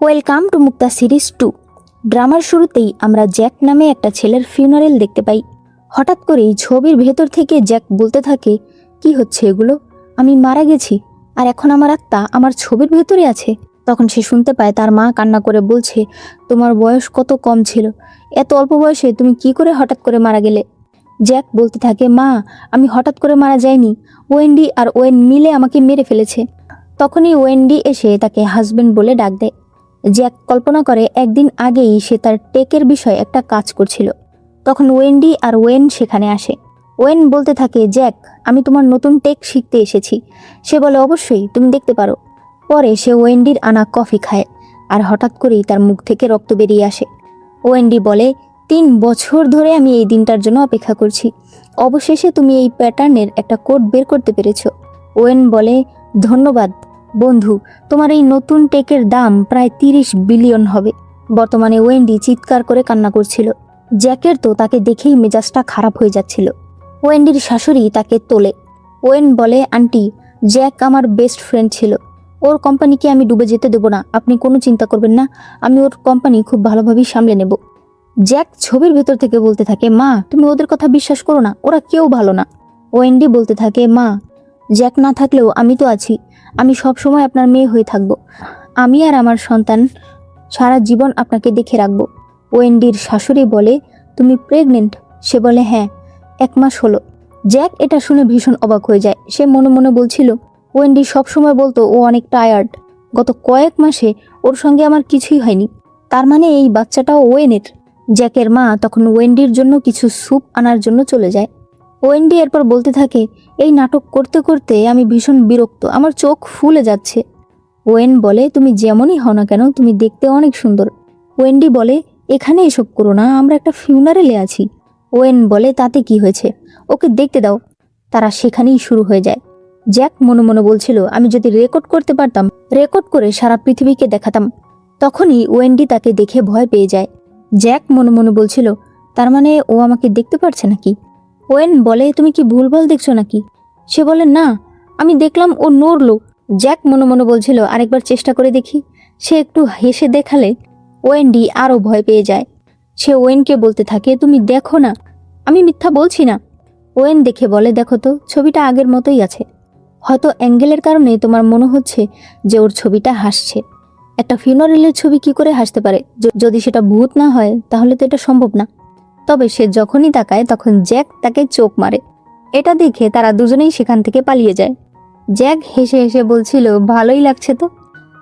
Welcome to Mukta series 2। ড্রামার শুরুতেই আমরা Jack নামে একটা ছেলের ফিউনারেল দেখতে পাই। হঠাৎ করেই ছবির ভেতর থেকে জ্যাক বলতে থাকে, কি হচ্ছে এগুলো? আমি মারা গেছি, আর এখন আমার আত্মা আমার ছবির ভেতরে আছে। তখন সে শুনতে পায় তার মা কান্না করে বলছে, তোমার বয়স কত কম ছিল, এত অল্প বয়সে তুমি কি করে হঠাৎ করে মারা গেলে? জ্যাক বলতে থাকে, মা আমি হঠাৎ করে মারা যাইনি, ওয়েন্ডি আর ওয়েন মিলে আমাকে মেরে ফেলেছে। তখনই ওয়েন্ডি এসে তাকে হাজবেন্ড বলে ডাক দেয়। জ্যাক কল্পনা করে একদিন আগেই সে তার টেকের বিষয়ে একটা কাজ করছিল। তখন ওয়েন্ডি আর ওয়েন সেখানে আসে। ওয়েন বলতে থাকে, জ্যাক আমি তোমার নতুন টেক শিখতে এসেছি। সে বলে, অবশ্যই, তুমি দেখতে পারো। পরে সে ওয়েন্ডির আনা কফি খায়, আর হঠাৎ করেই তার মুখ থেকে রক্ত বেরিয়ে আসে। ওয়েন্ডি বলে, 3 বছর ধরে আমি এই দিনটার জন্য অপেক্ষা করছি, অবশেষে তুমি এই প্যাটার্নের একটা কোড বের করতে পেরেছ। ওয়েন বলে, ধন্যবাদ বন্ধু, তোমার এই নতুন টেকের দাম প্রায় 30 বিলিয়ন হবে। বর্তমানে ওয়েন্ডি চিৎকার করে কান্না করছিল। জ্যাকের তো তাকে দেখেই মেজাজটা খারাপ হয়ে যাচ্ছিল। ওয়েন্ডির শাশুড়ি তাকে তোলে। ওয়েন বলে, আন্টি, জ্যাক আমার বেস্ট ফ্রেন্ড ছিল, ওর কোম্পানিকে আমি ডুবে যেতে দেবো না, আপনি কোনো চিন্তা করবেন না, আমি ওর কোম্পানি খুব ভালোভাবেই সামলে নেব। জ্যাক ছবির ভেতর থেকে বলতে থাকে, মা তুমি ওদের কথা বিশ্বাস করো না, ওরা কেউ ভালো না। ওয়েন্ডি বলতে থাকে, মা জ্যাক না থাকলেও আমি তো আছি, আমি সব সময় আপনার মেয়ে হয়ে থাকবো, আমি আর আমার সন্তান সারা জীবন আপনাকে দেখে রাখবো। ওয়েন্ডির শাশুড়ি বলে, তুমি প্রেগনেন্ট? সে বলে, হ্যাঁ, 1 মাস হলো। জ্যাক এটা শুনে ভীষণ অবাক হয়ে যায়। সে মনে মনে বলছিল, ওয়েন্ডি সবসময় বলতো ও অনেক টায়ার্ড, গত কয়েক মাসে ওর সঙ্গে আমার কিছুই হয়নি, তার মানে এই বাচ্চাটাও ওয়েনের। জ্যাকের মা তখন ওয়েন্ডির জন্য কিছু স্যুপ আনার জন্য চলে যায়। ওয়েন্ডি এরপর বলতে থাকে, এই নাটক করতে করতে আমি ভীষণ বিরক্ত, আমার চোখ ফুলে যাচ্ছে। ওয়েন বলে, তুমি যেমনই হও না কেন তুমি দেখতে অনেক সুন্দর। ওয়েন্ডি বলে, এখানে এসব করো না, আমরা একটা ফিউনারেলে আছি। ওয়েন বলে, তাতে কি হয়েছে, ওকে দেখতে দাও। তারা সেখানেই শুরু হয়ে যায়। জ্যাক মনে মনে বলছিল, আমি যদি রেকর্ড করতে পারতাম, রেকর্ড করে সারা পৃথিবীকে দেখাতাম। তখনই ওয়েন্ডি তাকে দেখে ভয় পেয়ে যায়। জ্যাক মনে মনে বলছিল, তার মানে ও আমাকে দেখতে পারছে নাকি? ওয়েন বলে, তুমি কি ভুলভাল দেখছো নাকি? সে বলে, না, আমি দেখলাম ও নড়লো। জ্যাক মনে মনে বলছিল, আরেকবার চেষ্টা করে দেখি। সে একটু হেসে দেখালে ওয়েন্ডি আরও ভয় পেয়ে যায়। সে ওয়েনকে বলতে থাকে, তুমি দেখো না, আমি মিথ্যা বলছি না। ওয়েন দেখে বলে, দেখো তো, ছবিটা আগের মতোই আছে, হয়তো অ্যাঙ্গেলের কারণে তোমার মনে হচ্ছে যে ওর ছবিটা হাসছে। একটা ফিউনারেলের ছবি কি করে হাসতে পারে? যদি সেটা ভূত না হয় তাহলে তো এটা সম্ভব না। তবে সে যখনই তাকায় তখন জ্যাক তাকে চোখ মারে। এটা দেখে তারা দুজনেই সেখান থেকে পালিয়ে যায়। জ্যাক হেসে হেসে বলছিল, ভালোই লাগছে তো।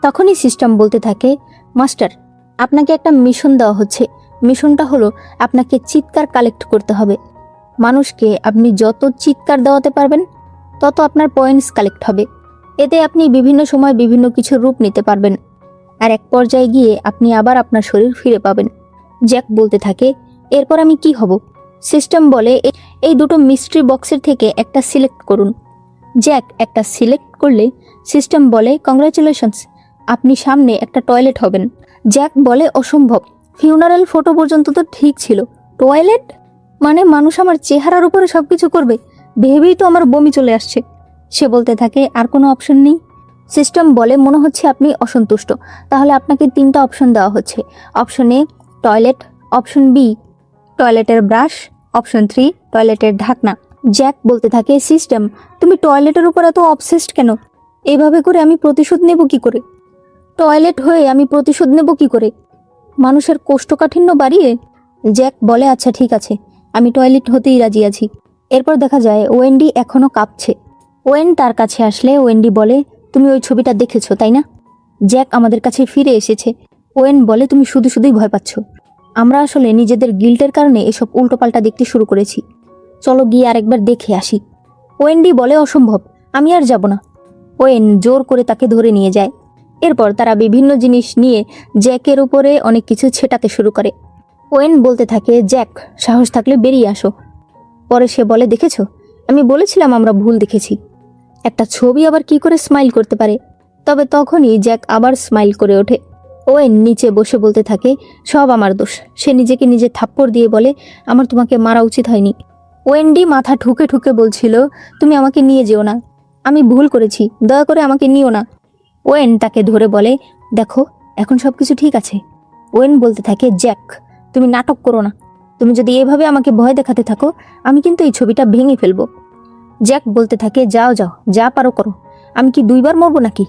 তখনই সিস্টেম বলতে থাকে, মাস্টার আপনাকে একটা মিশন দেওয়া হচ্ছে। মিশনটা হলো আপনাকে চিৎকার কালেক্ট করতে হবে। মানুষকে আপনি যত চিৎকার দেওয়াতে পারবেন তত আপনার পয়েন্টস কালেক্ট হবে। এতে আপনি বিভিন্ন সময় বিভিন্ন কিছু রূপ নিতে পারবেন, আর এক পর্যায়ে গিয়ে আপনি আবার আপনার শরীর ফিরে পাবেন। জ্যাক বলতে থাকে, এরপর আমি কি হব? সিস্টেম বলে, এই দুটো মিস্ট্রি বক্সের থেকে একটা সিলেক্ট করুন। জ্যাক একটা সিলেক্ট করলে সিস্টেম বলে, কংগ্রাচুলেশনস, আপনি সামনে একটা টয়লেট হবেন। জ্যাক বলে, অসম্ভব, ফিউনারেল ফটো পর্যন্ত তো ঠিক ছিল, টয়লেট মানে মানুষ আমার চেহারার উপরে সবকিছু করবে, ভেবেই তো আমার বমি চলে আসছে। সে বলতে থাকে, আর কোনো অপশন নেই? সিস্টেম বলে, মনে হচ্ছে আপনি অসন্তুষ্ট, তাহলে আপনাকে 3টা অপশন দেওয়া হচ্ছে। Option A toilet, option B টয়লেটের ব্রাশ, অপশন 3 টয়লেটের ঢাকনা। জ্যাক বলতে থাকে, সিস্টেম তুমি টয়লেটের উপর এত অবসেসড কেন? এইভাবে করে আমি প্রতিশোধ নেব কি করে? টয়লেট হয়ে আমি প্রতিশোধ নেব কি করে? মানুষের কোষ্ঠকাঠিন্য বাড়িয়ে? জ্যাক বলে, আচ্ছা ঠিক আছে, আমি টয়লেট হতেই রাজি আছি। এরপর দেখা যায় ওয়েন্ডি এখনো কাঁপছে। ওয়েন তার কাছে আসলে ওয়েন্ডি বলে, তুমি ওই ছবিটা দেখেছো তাই না? জ্যাক আমাদের কাছে ফিরে এসেছে। ওয়েন বলে, তুমি শুধু শুধুই ভয় পাচ্ছ, আমরা আসলে নিজেদের গিল্টের কারণে এসব উল্টোপাল্টা দেখতে শুরু করেছি, চলো গিয়ে আরেকবার দেখে আসি। ওয়েন্ডি বলে, অসম্ভব, আমি আর যাব না। ওয়েন জোর করে তাকে ধরে নিয়ে যায়। এরপর তারা বিভিন্ন জিনিস নিয়ে জ্যাকের উপরে অনেক কিছু ছেটাতে শুরু করে। ওয়েন বলতে থাকে, জ্যাক সাহস থাকলে বেরিয়ে আসো। পরে সে বলে, দেখেছো, আমি বলেছিলাম আমরা ভুল দেখেছি, একটা ছবি আবার কি করে স্মাইল করতে পারে? তবে তখনই জ্যাক আবার স্মাইল করে ওঠে। ওয়েন নিচে বসে বলতে থাকে, সব আমার দোষ। সে নিজেকে নিজে থাপ্পড় দিয়ে বলে, আমার তোমাকে মারা উচিত হয়নি। ওয়েন্ডি মাথা ঠুকে ঠুকে বলছিল, তুমি আমাকে নিয়ে যেও না, আমি ভুল করেছি, দয়া করে আমাকে নিও না। ওয়েন তাকে ধরে বলে, দেখো এখন সব কিছু ঠিক আছে? ওয়েন বলতে থাকে, জ্যাক তুমি নাটক করো না। তুমি যদি এভাবে আমাকে ভয় দেখাতে থাকো, আমি কিন্তু এই ছবিটা ভেঙে ফেলবো। জ্যাক বলতে থাকে, যাও যাও, যা পারো করো, আমি কি 2বার মরবো নাকি?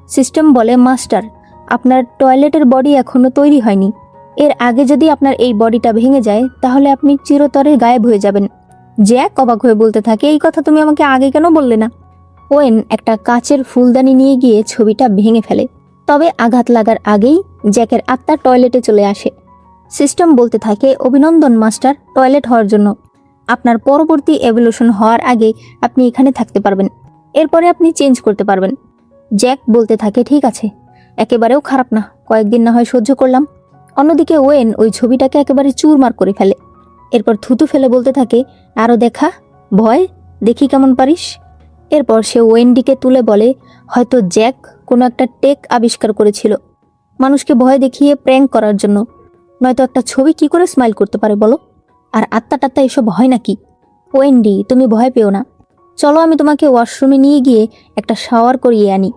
সিস্টেম বলে, মাস্টার আপনার টয়লেটের বডি এখনো তৈরি হয়নি। এর আগে যদি আপনার এই বডিটা ভেঙে যায় তাহলে আপনি চিরতরে গায়েব হয়ে যাবেন। জ্যাক অবাক হয়ে বলতে থাকে, এই কথা তুমি আমাকে আগে কেন বললে না? ওয়েন একটা কাচের ফুলদানি নিয়ে গিয়ে ছবিটা ভেঙে ফেলে। তবে আঘাত লাগার আগেই জ্যাকের আত্মা টয়লেটে চলে আসে। সিস্টেম বলতে থাকে, অভিনন্দন মাস্টার টয়লেট হওয়ার জন্য। আপনার পরবর্তী এভলিউশন হওয়ার আগে আপনি এখানে থাকতে পারবেন, এরপরে আপনি চেঞ্জ করতে পারবেন। জ্যাক বলতে থাকে, ঠিক আছে, একেবারেও খারাপ না, কয়েকদিন না হয় সহ্য করলাম। অন্যদিকে ওয়েন ওই ছবিটাকে একেবারে চুরমার করে ফেলে। এরপর থুতু ফেলে বলতে থাকে, আরও দেখা, ভয়, দেখি কেমন পারিস। এরপর সে ওয়েন্ডিকে তুলে বলে, হয়তো জ্যাক কোনো একটা টেক আবিষ্কার করেছিল মানুষকে ভয় দেখিয়ে প্র্যাঙ্ক করার জন্য, নয়তো একটা ছবি কি করে স্মাইল করতে পারে বলো? আর আত্মা টাত্মা এসব হয় নাকি? ওয়েন্ডি তুমি ভয় পেও না, চলো আমি তোমাকে ওয়াশরুমে নিয়ে গিয়ে একটা শাওয়ার করিয়ে আনি।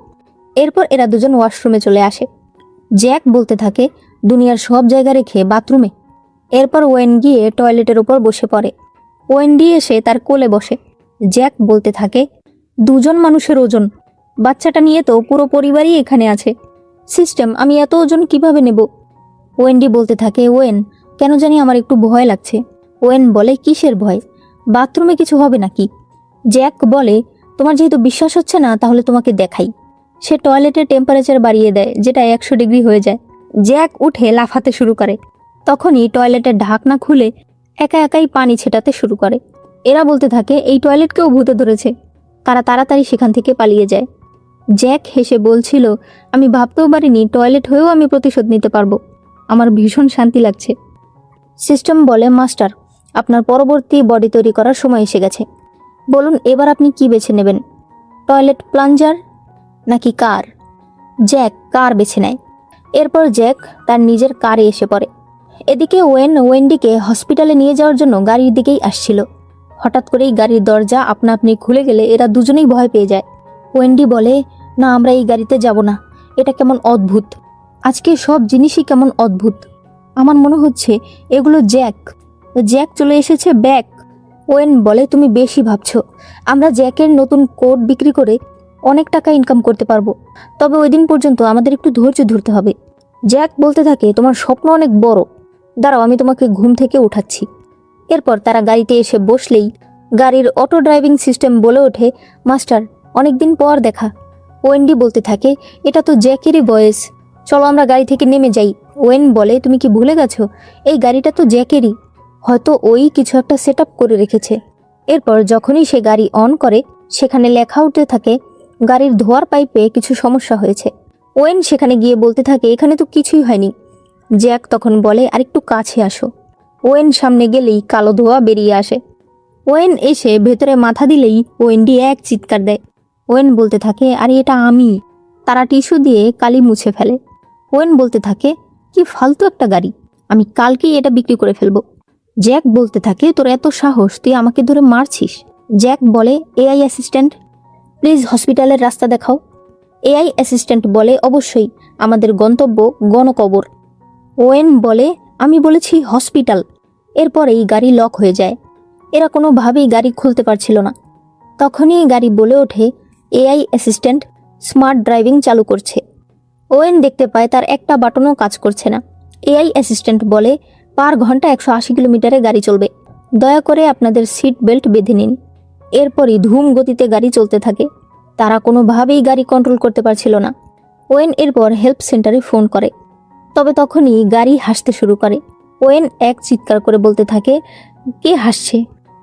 এরপর এরা দুজন ওয়াশরুমে চলে আসে। জ্যাক বলতে থাকে, দুনিয়ার সব জায়গা রেখে বাথরুমে। এরপর ওয়েন গিয়ে টয়লেটের উপর বসে পড়ে। ওয়েন্ডি এসে তার কোলে বসে। জ্যাক বলতে থাকে, 2জন মানুষের ওজন, বাচ্চাটা নিয়ে তো পুরো পরিবারই এখানে আছে। সিস্টেম আমি এত ওজন কিভাবে নেব? ওয়েন্ডি বলতে থাকে, ওয়েন কেন জানি আমার একটু ভয় লাগছে। ওয়েন বলে, কিসের ভয়? বাথরুমে কিছু হবে নাকি? জ্যাক বলে, তোমার যেহেতু বিশ্বাস হচ্ছে না তাহলে তোমাকে দেখাই। সে টয়লেটের টেম্পারেচার বাড়িয়ে দেয়, যেটা 100 ডিগ্রি হয়ে যায়। জ্যাক উঠে লাফাতে শুরু করে। তখনই টয়লেটের ঢাকনা খুলে একা একাই পানি ছেটাতে শুরু করে। এরা বলতে থাকে, এই টয়লেটকেও ভূতে ধরেছে। তারা তাড়াতাড়ি সেখান থেকে পালিয়ে যায়। জ্যাক হেসে বলছিল, আমি ভাবতেও পারিনি টয়লেট হয়েও আমি প্রতিশোধ নিতে পারবো। আমার ভীষণ শান্তি লাগছে। সিস্টেম বলে, মাস্টার আপনার পরবর্তী বডি তৈরি করার সময় এসে গেছে। বলুন এবার আপনি কি বেছে নেবেন, টয়লেট প্লাঞ্জার নাকি কার? জ্যাক কার বেছে নেয়। এরপর জ্যাক তার নিজের কারে এসে পড়ে। এদিকে ওয়েন ওয়েন্ডিকে হসপিটালে নিয়ে যাওয়ার জন্য গাড়ির দিকেই আসছিল। হঠাৎ করেই গাড়ির দরজা আপনা আপনি খুলে গেলে এরা দুজনেই ভয় পেয়ে যায়। ওয়েন্ডি বলে, না আমরা এই গাড়িতে যাব না, এটা কেমন অদ্ভুত, আজকে সব জিনিসই কেমন অদ্ভুত। আমার মনে হচ্ছে এগুলো জ্যাক। জ্যাক চলে এসেছে ব্যাক। ওয়েন বলে, তুমি বেশি ভাবছো, আমরা জ্যাকের নতুন কোট বিক্রি করে অনেক টাকা ইনকাম করতে পারবো, তবে ওই দিন পর্যন্ত আমাদের একটু ধৈর্য ধরতে হবে। জ্যাক বলতে থাকে, তোমার স্বপ্ন অনেক বড়, দাঁড়াও আমি তোমাকে ঘুম থেকে উঠাচ্ছি। এরপর তারা গাড়িতে এসে বসলেই গাড়ির অটো ড্রাইভিং সিস্টেম বলে ওঠে, মাস্টার অনেকদিন পর দেখা। ওয়েন্ডি বলতে থাকে, এটা তো জ্যাকেরই ভয়েস, চলো আমরা গাড়ি থেকে নেমে যাই। ওয়েন বলে, তুমি কি ভুলে গেছো এই গাড়িটা তো জ্যাকেরই, হয়তো ওই কিছু একটা সেট আপ করে রেখেছে। এরপর যখনই সে গাড়ি অন করে সেখানে লেখা উঠতে থাকে, গাড়ির ধোয়ার পাইপে কিছু সমস্যা হয়েছে। ওয়েন সেখানে গিয়ে বলতে থাকে, এখানে তো কিছুই হয়নি। জ্যাক তখন বলে, আরেকটু কাছে আসো। ওয়েন সামনে গেলেই কালো ধোয়া বেরিয়ে আসে। ওয়েন এসে ভেতরে মাথা দিলেই ওয়েন্ডি এক চিৎকার দেয়। ওয়েন বলতে থাকে, আরে এটা আমি। তারা টিস্যু দিয়ে কালি মুছে ফেলে। ওয়েন বলতে থাকে, কি ফালতু একটা গাড়ি, আমি কালকেই এটা বিক্রি করে ফেলবো। জ্যাক বলতে থাকে, তোর এত সাহস, তুই আমাকে ধরে মারছিস? জ্যাক বলে, এআই অ্যাসিস্ট্যান্ট প্লিজ হসপিটালের রাস্তা দেখাও। এআই অ্যাসিস্ট্যান্ট বলে, অবশ্যই, আমাদের গন্তব্য গণকবর। ওয়েন বলে, আমি বলেছি হসপিটাল। এরপরেই গাড়ি লক হয়ে যায়। এরা কোনোভাবেই গাড়ি খুলতে পারছিল না। তখনই গাড়ি বলে ওঠে, এআই অ্যাসিস্ট্যান্ট স্মার্ট ড্রাইভিং চালু করছে। ওয়েন দেখতে পায় তার একটা বাটনও কাজ করছে না। এআই অ্যাসিস্ট্যান্ট বলে, পার ঘন্টা 180 কিলোমিটারে গাড়ি চলবে, দয়া করে আপনাদের সিট বেল্ট বেঁধে নিন। এরপরই ধুম গতিতে গাড়ি চলতে থাকে। তারা কোনোভাবেই গাড়ি কন্ট্রোল করতে পারছিল না। ওয়েন এরপর হেল্প সেন্টারে ফোন করে। তবে তখনই গাড়ি হাসতে শুরু করে। ওয়েন এক চিৎকার করে বলতে থাকে, কে হাসছে?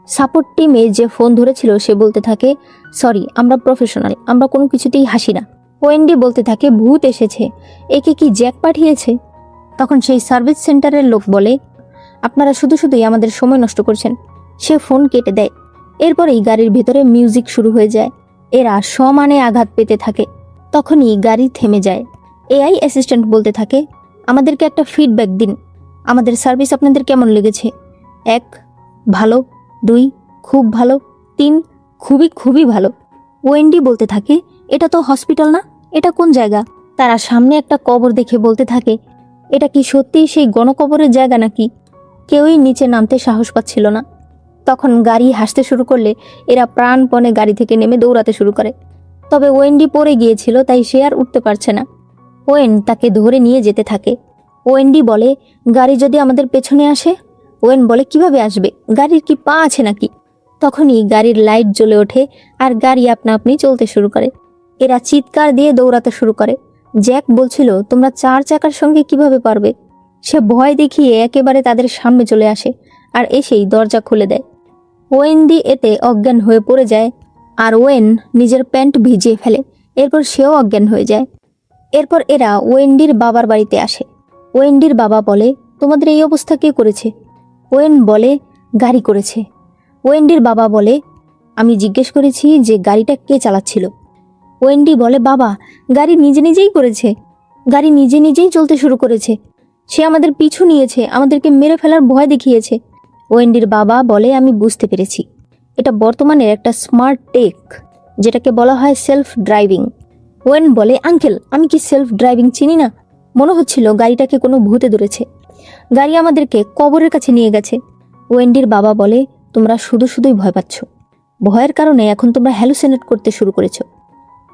সাপোর্ট টিমে যে ফোন ধরেছিল সে বলতে থাকে, সরি আমরা প্রফেশনাল, আমরা কোনো কিছুতেই হাসি না। ওয়েন্ডি বলতে থাকে, ভূত এসেছে, একে কি জ্যাক পাঠিয়েছে? তখন সেই সার্ভিস সেন্টারের লোক বলে, আপনারা শুধু শুধুই আমাদের সময় নষ্ট করছেন। সে ফোন কেটে দেয়। এরপরেই গাড়ির ভেতরে মিউজিক শুরু হয়ে যায়। এরা সমানে আঘাত পেতে থাকে। তখনই গাড়ি থেমে যায়। এআই অ্যাসিস্ট্যান্ট বলতে থাকে, আমাদেরকে একটা ফিডব্যাক দিন, আমাদের সার্ভিস আপনাদের কেমন লেগেছে? 1 ভালো, 2 খুব ভালো, 3 খুবই খুবই ভালো। ওয়েন্ডি বলতে থাকে, এটা তো হসপিটাল না, এটা কোন জায়গা? তারা সামনে একটা কবর দেখে বলতে থাকে, এটা কি সত্যিই সেই গণকবরের জায়গা নাকি? কেউই নিচে নামতে সাহস পাচ্ছিল না। তখন গাড়ি হাসতে শুরু করলে এরা প্রাণপণে গাড়ি থেকে নেমে দৌড়াতে শুরু করে। তবে ওয়েন্ডি পড়ে গিয়েছিল, তাই সে আর উঠতে পারছে না। ওয়েন তাকে ধরে নিয়ে যেতে থাকে। ওয়েন্ডি বলে, গাড়ি যদি আমাদের পেছনে আসে? ওয়েন বলে, কিভাবে আসবে? গাড়ির কি পা আছে নাকি? তখনই গাড়ির লাইট জ্বলে ওঠে আর গাড়ি আপনা আপনি চলতে শুরু করে। এরা চিৎকার দিয়ে দৌড়াতে শুরু করে। জ্যাক বলছিল, তোমরা 4 চাকার সঙ্গে কিভাবে পারবে? সে ভয় দেখিয়ে একেবারে তাদের সামনে চলে আসে আর এসেই দরজা খুলে দেয়। ওয়েন্ডি এতে অজ্ঞান হয়ে পড়ে যায় আর ওয়েন নিজের প্যান্ট ভিজিয়ে ফেলে। এরপর সেও অজ্ঞান হয়ে যায়। এরপর এরা ওয়েন্ডির বাবার বাড়িতে আসে। ওয়েন্ডির বাবা বলে, তোমাদের এই অবস্থা কে করেছে? ওয়েন বলে, গাড়ি করেছে। ওয়েন্ডির বাবা বলে, আমি জিজ্ঞেস করেছি যে গাড়িটা কে চালাচ্ছিল। ওয়েন্ডি বলে, বাবা, গাড়ি নিজে নিজেই করেছে। গাড়ি নিজে নিজেই চলতে শুরু করেছে। সে আমাদের পিছু নিয়েছে, আমাদেরকে মেরে ফেলার ভয় দেখিয়েছে। ওয়েন্ডির বাবা বলে, আমি বুঝতে পেরেছি। এটা বর্তমানের একটা স্মার্ট টেক, যেটাকে বলা হয় সেলফ ড্রাইভিং। ওয়েন বলে, আঙ্কেল, আমি কি সেলফ ড্রাইভিং চিনি না? মনে হচ্ছিল গাড়িটাকে কোনো ভূতে ধরেছে। গাড়ি আমাদেরকে কবরের কাছে নিয়ে গেছে। ওয়েন্ডির বাবা বলে, তোমরা শুধু শুধুই ভয় পাচ্ছ। ভয়ের কারণে এখন তোমরা হ্যালুসিনেট করতে শুরু করেছো।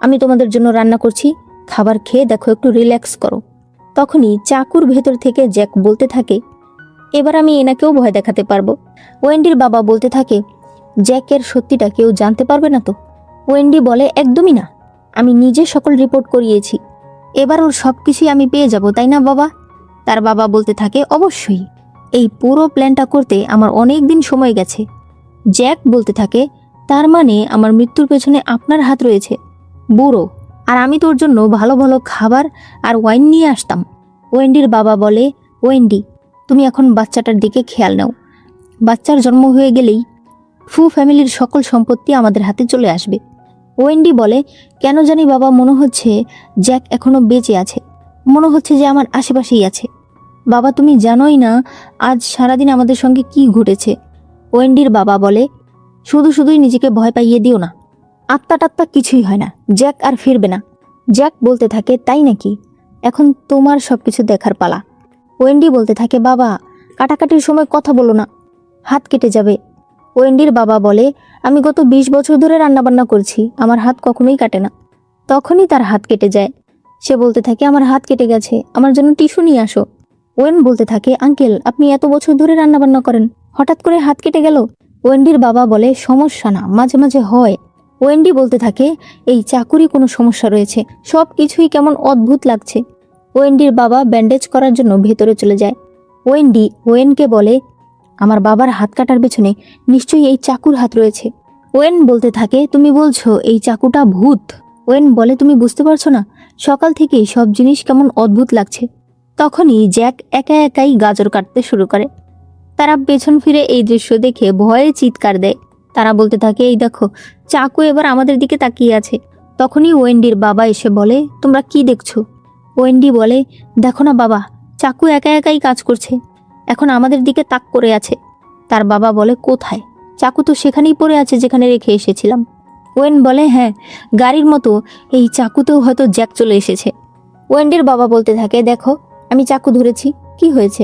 আমি তোমাদের জন্য রান্না করছি, খাবার খেয়ে দেখো, একটু রিল্যাক্স করো। তখনই চাকুর ভেতর থেকে জ্যাক বলতে থাকে, এবার আমি এনাকেও ভয় দেখাতে পারবো। ওয়েন্ডির বাবা বলতে থাকে, জ্যাকের সত্যিটা কেউ জানতে পারবে না তো? ওয়েন্ডি বলে, একদমই না। আমি নিজে সকল রিপোর্ট করিয়েছি। এবার ওর সব কিছুই আমি পেয়ে যাব, তাই না বাবা? তার বাবা বলতে থাকে, অবশ্যই। এই পুরো প্ল্যানটা করতে আমার অনেক দিন সময় গেছে। জ্যাক বলতে থাকে, তার মানে আমার মৃত্যুর পেছনে আপনার হাত রয়েছে, বুড়ো। আর আমি তোর জন্য ভালো ভালো খাবার আর ওয়াইন নিয়ে আসতাম। ওয়েন্ডির বাবা বলে, ওয়েন্ডি, তুমি এখন বাচ্চাটার দিকে খেয়াল নাও। বাচ্চার জন্ম হয়ে গেলেই ফ্যামিলির সকল সম্পত্তি আমাদের হাতে চলে আসবে। ওয়েন্ডি বলে, কেন জানি বাবা, মনে হচ্ছে জ্যাক এখনো বেঁচে আছে। মনে হচ্ছে যে আমার আশেপাশেই আছে। বাবা, তুমি জানোই না আজ সারাদিন আমাদের সঙ্গে কি ঘটেছে। ওয়েন্ডির বাবা বলে, শুধু শুধুই নিজেকে ভয় পাইয়ে দিও না। আত্মা টাত্মা কিছুই হয় না, জ্যাক আর ফিরবে না। জ্যাক বলতে থাকে, তাই নাকি? এখন তোমার সবকিছু দেখার পালা। ওয়েন্ডি বলতে থাকে, বাবা, কাটাকাটির সময় কথা বলো না, হাত কেটে যাবে। ওয়েন্ডির বাবা বলে, আমি গত 20 বছর ধরে রান্নাবান্না করছি, আমার হাত কখনোই কাটে না। তখনই তার হাত কেটে যায়। সে বলতে থাকে, আমার হাত কেটে গেছে, আমার জন্য টিস্যু নিয়ে আসো। ওয়েন বলতে থাকে, আঙ্কেল, আপনি এত বছর ধরে রান্নাবান্না করেন, হঠাৎ করে হাত কেটে গেল? ওয়েন্ডির বাবা বলে, সমস্যা না, মাঝে মাঝে হয়। ওয়েন্ডি বলতে থাকে, এই চাকুরি কোনো সমস্যা রয়েছে, সব কিছুই কেমন অদ্ভুত লাগছে। ওয়েন্ডির বাবা ব্যান্ডেজ করার জন্য ভেতরে চলে যায়। ওয়েন্ডি ওয়েনকে বলে, আমার বাবার হাত কাটার পেছনে নিশ্চয়ই এই চাকুর হাত রয়েছে। ওয়েন বলতে থাকে, তুমি বলছো এই চাকুটা ভূত? ওয়েন বলে, তুমি বুঝতে পারছো না, সকাল থেকেই সব জিনিস কেমন অদ্ভুত লাগছে। তখনই জ্যাক একা একাই গাজর কাটতে শুরু করে। তারা পেছন ফিরে এই দৃশ্য দেখে ভয়ে চিৎকার দেয়। তারা বলতে থাকে, এই দেখো, চাকু এবার আমাদের দিকে তাকিয়ে আছে। তখনই ওয়েন্ডির বাবা এসে বলে, তোমরা কি দেখছো? ওয়েন্ডি বলে, দেখো না বাবা, চাকু একা একাই কাজ করছে, এখন আমাদের দিকে তাক করে আছে। তার বাবা বলে, কোথায়? চাকু তো সেখানেই পড়ে আছে যেখানে রেখে এসেছিলাম। ওয়েন বলে, হ্যাঁ, গাড়ির মতো এই চাকুতেও হয়তো জ্যাক চলে এসেছে। ওয়েন্ডির বাবা বলতে থাকে, দেখো, আমি চাকু ধরেছি, কি হয়েছে?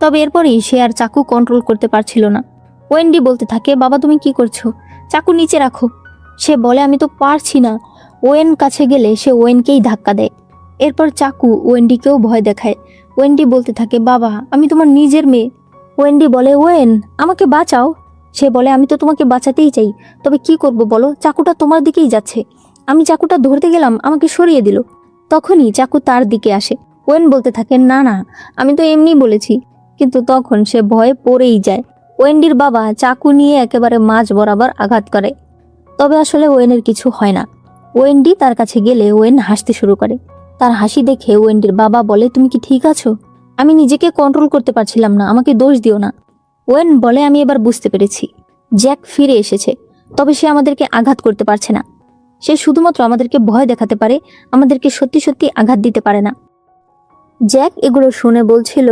তবে এরপরেই সে আর চাকু কন্ট্রোল করতে পারছিল না। ওয়েন্ডি বলতে থাকে, বাবা, তুমি কি করছো? চাকু নিচে রাখো। সে বলে, আমি তো পারছি না। ওয়েন কাছে গেলে সে ওয়েনকেই ধাক্কা দেয়। এরপর চাকু ওয়েন্ডিকেও ভয় দেখায়। ওয়েন্ডি বলতে থাকে, বাবা, আমি তোমার নিজের মেয়ে। ওয়েন্ডি বলে, ওয়েন, আমাকে বাঁচাও। সে বলে, আমি তো তোমাকে বাঁচাতেই চাই, তবে কি করব বলো, চাকুটা তোমার দিকেই যাচ্ছে। আমি চাকুটা ধরতে গেলাম, আমাকে সরিয়ে দিল। তখনই চাকু তার দিকে আসে। ওয়েন বলতে থাকে, না না, আমি তো এমনি বলেছি। কিন্তু তখন সে ভয়ে পড়েই যায়। ওয়েন্ডির বাবা চাকু নিয়ে একেবারে মাঝ বরাবর আঘাত করে। তবে আসলে ওয়েনের কিছু হয় না। ওয়েন্ডি তার কাছে গেলে ওয়েন হাসতে শুরু করে। তার হাসি দেখে ওয়েন্ডির বাবা বলে, তুমি কি ঠিক আছো? আমি নিজেকে কন্ট্রোল করতে পারছিলাম না, আমাকে দোষ দিও না। ওয়েন বলে, আমি এবার বুঝতে পেরেছি, জ্যাক ফিরে এসেছে, তবে সে আমাদেরকে আঘাত করতে পারছে না। সে শুধুমাত্র আমাদেরকে ভয় দেখাতে পারে, আমাদেরকে সত্যি সত্যি আঘাত দিতে পারে না। জ্যাক এগুলো শুনে বলছিল,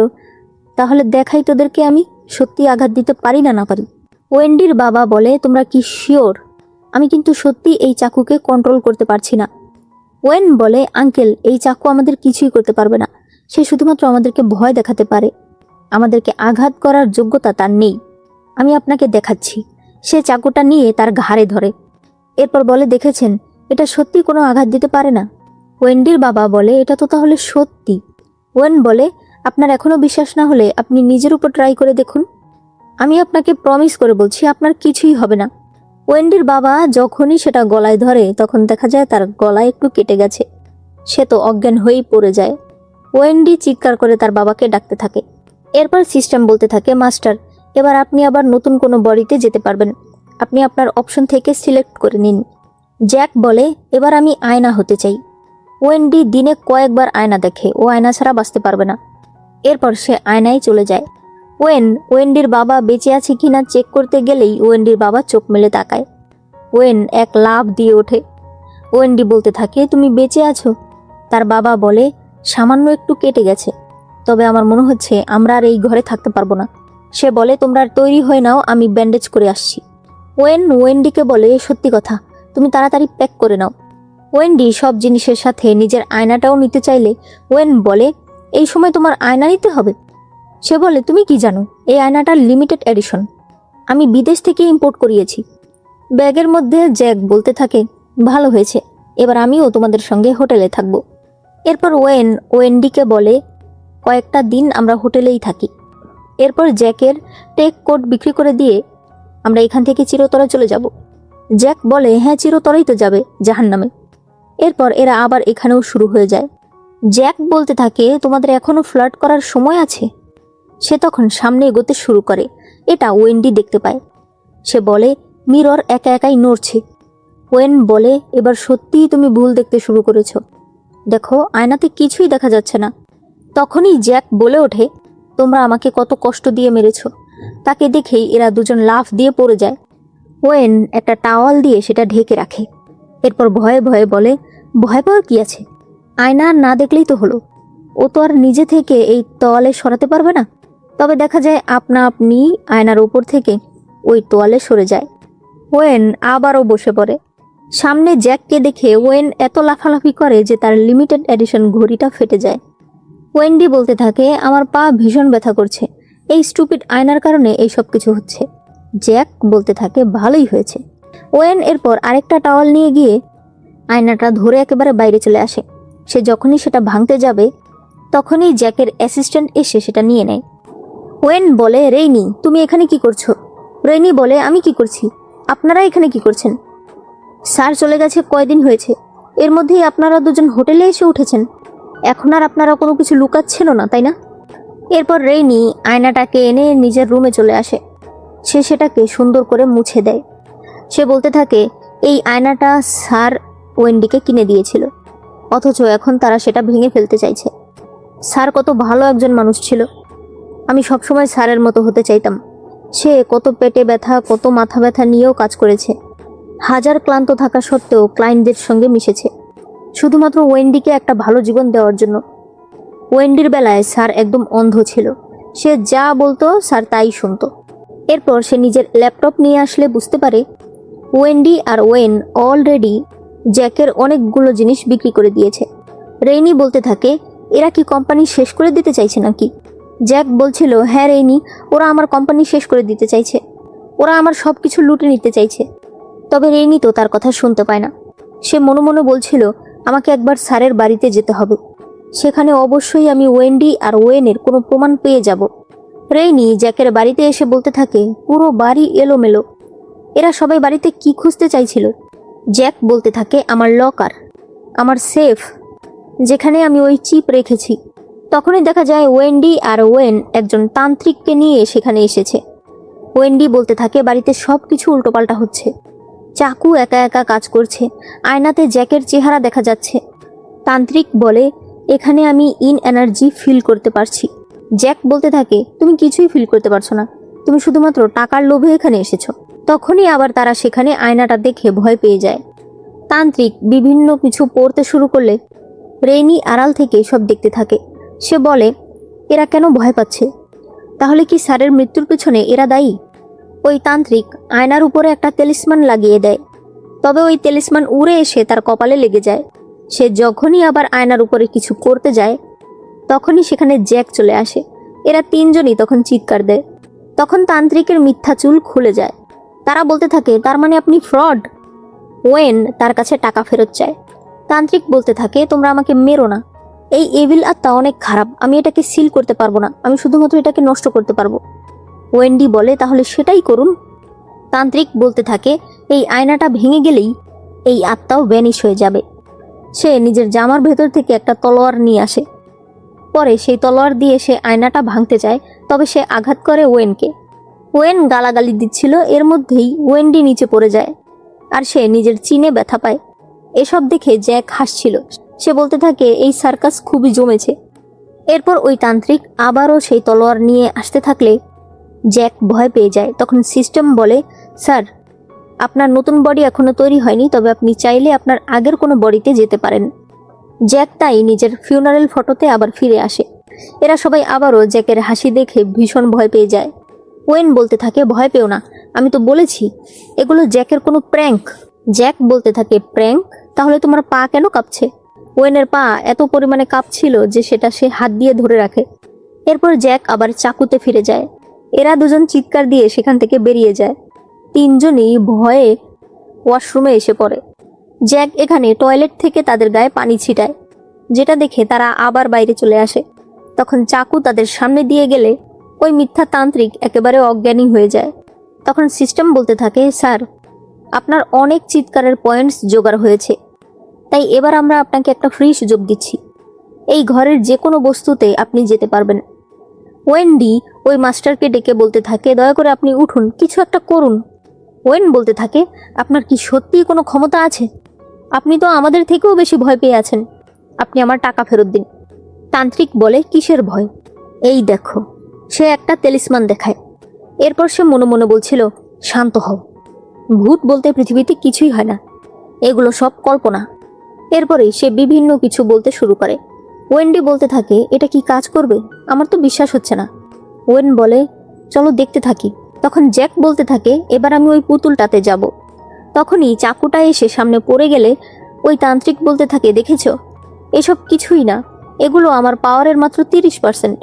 তাহলে দেখাই তোদেরকে আমি সত্যি আঘাত দিতে পারি না পারি। ওয়েন্ডির বাবা বলে, তোমরা কি শিওর? আমি কিন্তু সত্যি এই চাকুকে কন্ট্রোল করতে পারছি না। ওয়েন বলে, আঙ্কেল, এই চাকু আমাদের কিছুই করতে পারবে না। সে শুধুমাত্র আমাদেরকে ভয় দেখাতে পারে, আমাদেরকে আঘাত করার যোগ্যতা তার নেই। আমি আপনাকে দেখাচ্ছি। সে চাকুটা নিয়ে তার ঘাড়ে ধরে, এরপর বলে, দেখেছেন, এটা সত্যি কোনো আঘাত দিতে পারে না। ওয়েন্ডির বাবা বলে, এটা তো তাহলে সত্যি। ওয়েন বলে, আপনার এখনো বিশ্বাস না হলে আপনি নিজের উপর ট্রাই করে দেখুন। আমি আপনাকে প্রমিস করে বলছি, আপনার কিছুই হবে না। ওয়েন্ডির বাবা যখনই সেটা গলায় ধরে তখন দেখা যায় তার গলায় একটু কেটে গেছে। সে তো অজ্ঞান হয়েই পড়ে যায়। ওয়েন্ডি চিৎকার করে তার বাবাকে ডাকতে থাকে। এরপর সিস্টেম বলতে থাকে, মাস্টার, এবার আপনি আবার নতুন কোনো বডিতে যেতে পারবেন। আপনি আপনার অপশন থেকে সিলেক্ট করে নিন। জ্যাক বলে, এবার আমি আয়না হতে চাই। ওয়েন্ডি দিনে কয়েকবার আয়না দেখে, ও আয়না ছাড়া বাঁচতে পারবে না। এরপর সে আয়নায় চলে যায়। ওয়েন্ডির বাবা বেঁচে আছে কিনা চেক করতে গেলেই ওয়েন্ডির বাবা চোখ মেলে তাকায়। ওয়েন এক লাফ দিয়ে ওঠে। ওয়েন্ডি বলতে থাকে, তুমি বেঁচে আছো? তার বাবা বলে, সামান্য একটু কেটে গেছে, তবে আমার মনে হচ্ছে আমরা আর এই ঘরে থাকতে পারবো না। সে বলে, তোমরা তৈরি হয়ে নাও, আমি ব্যান্ডেজ করে আসছি। ওয়েন্ডিকে বলে, সত্যি কথা, তুমি তাড়াতাড়ি প্যাক করে নাও। ওয়েন্ডি সব জিনিসের সাথে নিজের আয়নাটাও নিতে চাইলে ওয়েন বলে, এই সময় তোমার আয়না নিতে হবে? সে বলে, তুমি কি জানো, এই আয়নাটার লিমিটেড এডিশন, আমি বিদেশ থেকে ইম্পোর্ট করিয়েছি। ব্যাগের মধ্যে জ্যাক বলতে থাকে, ভালো হয়েছে, এবার আমিও তোমাদের সঙ্গে হোটেলে থাকব। এরপর ওয়েন্ডিকে বলে, কয়েকটা দিন আমরা হোটেলেই থাকি। এরপর জ্যাকের টেক কোট বিক্রি করে দিয়ে আমরা এখান থেকে চিরতরে চলে যাব। জ্যাক বলে, হ্যাঁ, চিরতরেই তো যাবে জাহান্নামে। এরপর এরা আবার এখানেও শুরু হয়ে যায়। জ্যাক বলতে থাকে, তোমাদের এখনো ফ্লার্ট করার সময় আছে। সে তখন সামনে এগোতে শুরু করে। এটা ওয়েন্ডি দেখতে পায়। সে বলে, মিরর একা একাই নড়ছে। ওয়েন বলে, এবার সত্যিই তুমি ভুল দেখতে শুরু করেছ, দেখো আয়নাতে কিছুই দেখা যাচ্ছে না। তখনই জ্যাক বলে ওঠে, তোমরা আমাকে কত কষ্ট দিয়ে মেরেছ। তাকে দেখেই এরা দুজন লাফ দিয়ে পড়ে যায়। ওয়েন একটা টাওয়াল দিয়ে সেটা ঢেকে রাখে। এরপর ভয়ে ভয়ে বলে, ভয় পাওয়ার কি আছে, আয়না না দেখলেই তো হলো। ও তো আর নিজে থেকে এই তোয়ালে সরাতে পারবে না। তবে দেখা যায় আপনা আপনি আয়নার উপর থেকে ওই তোয়ালে সরে যায়। ওয়েন আবারও বসে পড়ে। সামনে জ্যাককে দেখে ওয়েন এত লাফালাফি করে যে তার লিমিটেড এডিশন ঘড়িটা ফেটে যায়। ওয়েন্ডি বলতে থাকে, আমার পা ভীষণ ব্যথা করছে, এই স্টুপিড আয়নার কারণে এই সব কিছু হচ্ছে। জ্যাক বলতে থাকে, ভালোই হয়েছে। ওয়েন এরপর আরেকটা টাওয়াল নিয়ে গিয়ে আয়নাটা ধরে একেবারে বাইরে চলে আসে। সে যখনই সেটা ভাঙতে যাবে তখনই জ্যাকের অ্যাসিস্ট্যান্ট এসে সেটা নিয়ে নেয়। ওয়েন বলে, রেইনি, তুমি এখানে কি করছো? রেইনি বলে, আমি কি করছি, আপনারা এখানে কি করছেন? স্যার চলে গেছে কয়দিন হয়েছে, এর মধ্যেই আপনারা দুজন হোটেলে এসে উঠেছেন। এখন আর আপনারা কোনো কিছু লুকাচ্ছেন না, তাই না? এরপর রেইনি আয়নাটাকে এনে নিজের রুমে চলে আসে। সে সেটাকে সুন্দর করে মুছে দেয়। সে বলতে থাকে, এই আয়নাটা স্যার ওয়েন্ডিকে কিনে দিয়েছিল, অথচ এখন তারা সেটা ভেঙে ফেলতে চাইছে। স্যার কত ভালো একজন মানুষ ছিল, আমি সবসময় স্যারের মতো হতে চাইতাম। সে কত পেটে ব্যথা, কত মাথা ব্যথা নিয়েও কাজ করেছে। হাজার ক্লান্ত থাকা সত্ত্বেও ক্লায়েন্টদের সঙ্গে মিশেছে, শুধুমাত্র ওয়েন্ডিকে একটা ভালো জীবন দেওয়ার জন্য। ওয়েন্ডির বেলায় স্যার একদম অন্ধ ছিল, সে যা বলতো স্যার তাই শুনতো। এরপর সে নিজের ল্যাপটপ নিয়ে আসলে বুঝতে পারে ওয়েন্ডি আর ওয়েন অলরেডি জ্যাকের অনেকগুলো জিনিস বিক্রি করে দিয়েছে। রেইনি বলতে থাকে, এরা কি কোম্পানি শেষ করে দিতে চাইছে নাকি? জ্যাক বলছিল, হ্যাঁ রেইনি, ওরা আমার কোম্পানি শেষ করে দিতে চাইছে, ওরা আমার সব কিছু লুটে নিতে চাইছে। তবে রেইনি তো তার কথা শুনতে পায় না। সে মনে মনে বলছিল, আমাকে একবার স্যারের বাড়িতে যেতে হবে, সেখানে অবশ্যই আমি ওয়েন্ডি আর ওয়েনের কোনো প্রমাণ পেয়ে যাব। রেইনি জ্যাকের বাড়িতে এসে বলতে থাকে, পুরো বাড়ি এলোমেলো, এরা সবাই বাড়িতে কি খুঁজতে চাইছিল? জ্যাক বলতে থাকে, আমার লকার, আমার সেফ, যেখানে আমি ওই চিপ রেখেছি। তখনই দেখা যায় ওয়েন্ডি আর ওয়েন একজন তান্ত্রিককে নিয়ে সেখানে এসেছে। ওয়েন্ডি বলতে থাকে, বাড়িতে সব কিছু উল্টোপাল্টা হচ্ছে, চাকু একা একা কাজ করছে, আয়নাতে জ্যাকের চেহারা দেখা যাচ্ছে। তান্ত্রিক বলে, এখানে আমি এনার্জি ফিল করতে পারছি। জ্যাক বলতে থাকে, তুমি কিছুই ফিল করতে পারছো না, তুমি শুধুমাত্র টাকার লোভে এখানে এসেছো। তখনই আবার তারা সেখানে আয়নাটা দেখে ভয় পেয়ে যায়। তান্ত্রিক বিভিন্ন কিছু পড়তে শুরু করলে রেইনি আড়াল থেকে সব দেখতে থাকে। সে বলে, এরা কেন ভয় পাচ্ছে? তাহলে কি স্যারের মৃত্যুর পেছনে এরা দায়ী? ওই তান্ত্রিক আয়নার উপরে একটা তেলিসমান লাগিয়ে দেয়, তবে ওই তেলিসমান উড়ে এসে তার কপালে লেগে যায়। সে যখনই আবার আয়নার উপরে কিছু করতে যায় তখনই সেখানে জ্যাক চলে আসে। এরা তিনজনই তখন চিৎকার দেয়। তখন তান্ত্রিকের মিথ্যা চুল খুলে যায়। তারা বলতে থাকে, তার মানে আপনি ফ্রড। ওয়েন তার কাছে টাকা ফেরত চায়। তান্ত্রিক বলতে থাকে, তোমরা আমাকে মেরো না, এই এভিল আত্মা অনেক খারাপ, আমি এটাকে সিল করতে পারবো না, আমি শুধুমাত্র এটাকে নষ্ট করতে পারবো। ওয়েন্ডি বলে, তাহলে সেটাই করুন। তান্ত্রিক বলতে থাকে, এই আয়নাটা ভেঙে গেলেই এই আত্মাও ভ্যানিশ হয়ে যাবে। সে নিজের জামার ভেতর থেকে একটা তলোয়ার নিয়ে আসে। পরে সেই তলোয়ার দিয়ে সে আয়নাটা ভাঙতে চায়, তবে সে আঘাত করে ওয়েনকে। ওয়েন গালাগালি দিচ্ছিল, এর মধ্যেই ওয়েন্ডি নিচে পড়ে যায় আর সে নিজের চিনে ব্যথা পায়। এসব দেখে জ্যাক হাসছিল। সে বলতে থাকে, এই সার্কাস খুবই জমেছে। এরপর ওই তান্ত্রিক আবারও সেই তলোয়ার নিয়ে আসতে থাকলে জ্যাক ভয় পেয়ে যায়। তখন সিস্টেম বলে, স্যার, আপনার নতুন বডি এখনো তৈরি হয়নি, তবে আপনি চাইলে আপনার আগের কোনো বডিতে যেতে পারেন। জ্যাক তাই নিজের ফিউনারেল ফটোতে আবার ফিরে আসে। এরা সবাই আবারও জ্যাকের হাসি দেখে ভীষণ ভয় পেয়ে যায়। ওয়েন বলতে থাকে, ভয় পেও না, আমি তো বলেছি এগুলো জ্যাকের কোনো প্র্যাঙ্ক। জ্যাক বলতে থাকে, প্র্যাঙ্ক? তাহলে তোমার পা কেন কাঁপছে? ওয়েনের পা এত পরিমাণে কাঁপছিল যে সেটা সে হাত দিয়ে ধরে রাখে। এরপর জ্যাক আবার চাকুতে ফিরে যায়। এরা দুজন চিৎকার দিয়ে সেখান থেকে বেরিয়ে যায়। তিনজনই ভয়ে ওয়াশরুমে এসে পড়ে। জ্যাক এখানে টয়লেট থেকে তাদের গায়ে পানি ছিটায়, যেটা দেখে তারা আবার বাইরে চলে আসে। তখন চাকু তাদের সামনে দিয়ে গেলে ওই মিথ্যা তান্ত্রিক একেবারে অজ্ঞানী হয়ে যায়। তখন সিস্টেম বলতে থাকে, স্যার, আপনার অনেক চিৎকারের পয়েন্টস জোগাড় হয়েছে, তাই এবার আমরা আপনাকে একটা ফ্রি সুযোগ দিচ্ছি। এই ঘরের যে কোনো বস্তুতে আপনি যেতে পারবেন। ওয়েন্ডি ওই মাস্টারকে ডেকে বলতে থাকে, দয়া করে আপনি উঠুন, কিছু একটা করুন। ওয়েন বলতে থাকে, আপনার কি সত্যিই কোনো ক্ষমতা আছে? আপনি তো আমাদের থেকেও বেশি ভয় পেয়ে আছেন, আপনি আমার টাকা ফেরত দিন। তান্ত্রিক বলে, কিসের ভয়? এই দেখো। সে একটা তেলিসমান দেখায়। এরপর সে মনে মনে বলছিল, শান্ত হও, ভূত বলতে পৃথিবীতে কিছুই হয় না, এগুলো সব কল্পনা। এরপরেই সে বিভিন্ন কিছু বলতে শুরু করে। ওয়েন্ডি বলতে থাকে, এটা কি কাজ করবে? আমার তো বিশ্বাস হচ্ছে না। ওয়েন বলে, চলো দেখতে থাকি। তখন জ্যাক বলতে থাকে, এবার আমি ওই পুতুলটাতে যাব। তখনই চাকুটা এসে সামনে পড়ে গেলে ওই তান্ত্রিক বলতে থাকে, দেখেছ, এসব কিছুই না, এগুলো আমার পাওয়ারের মাত্র 30%।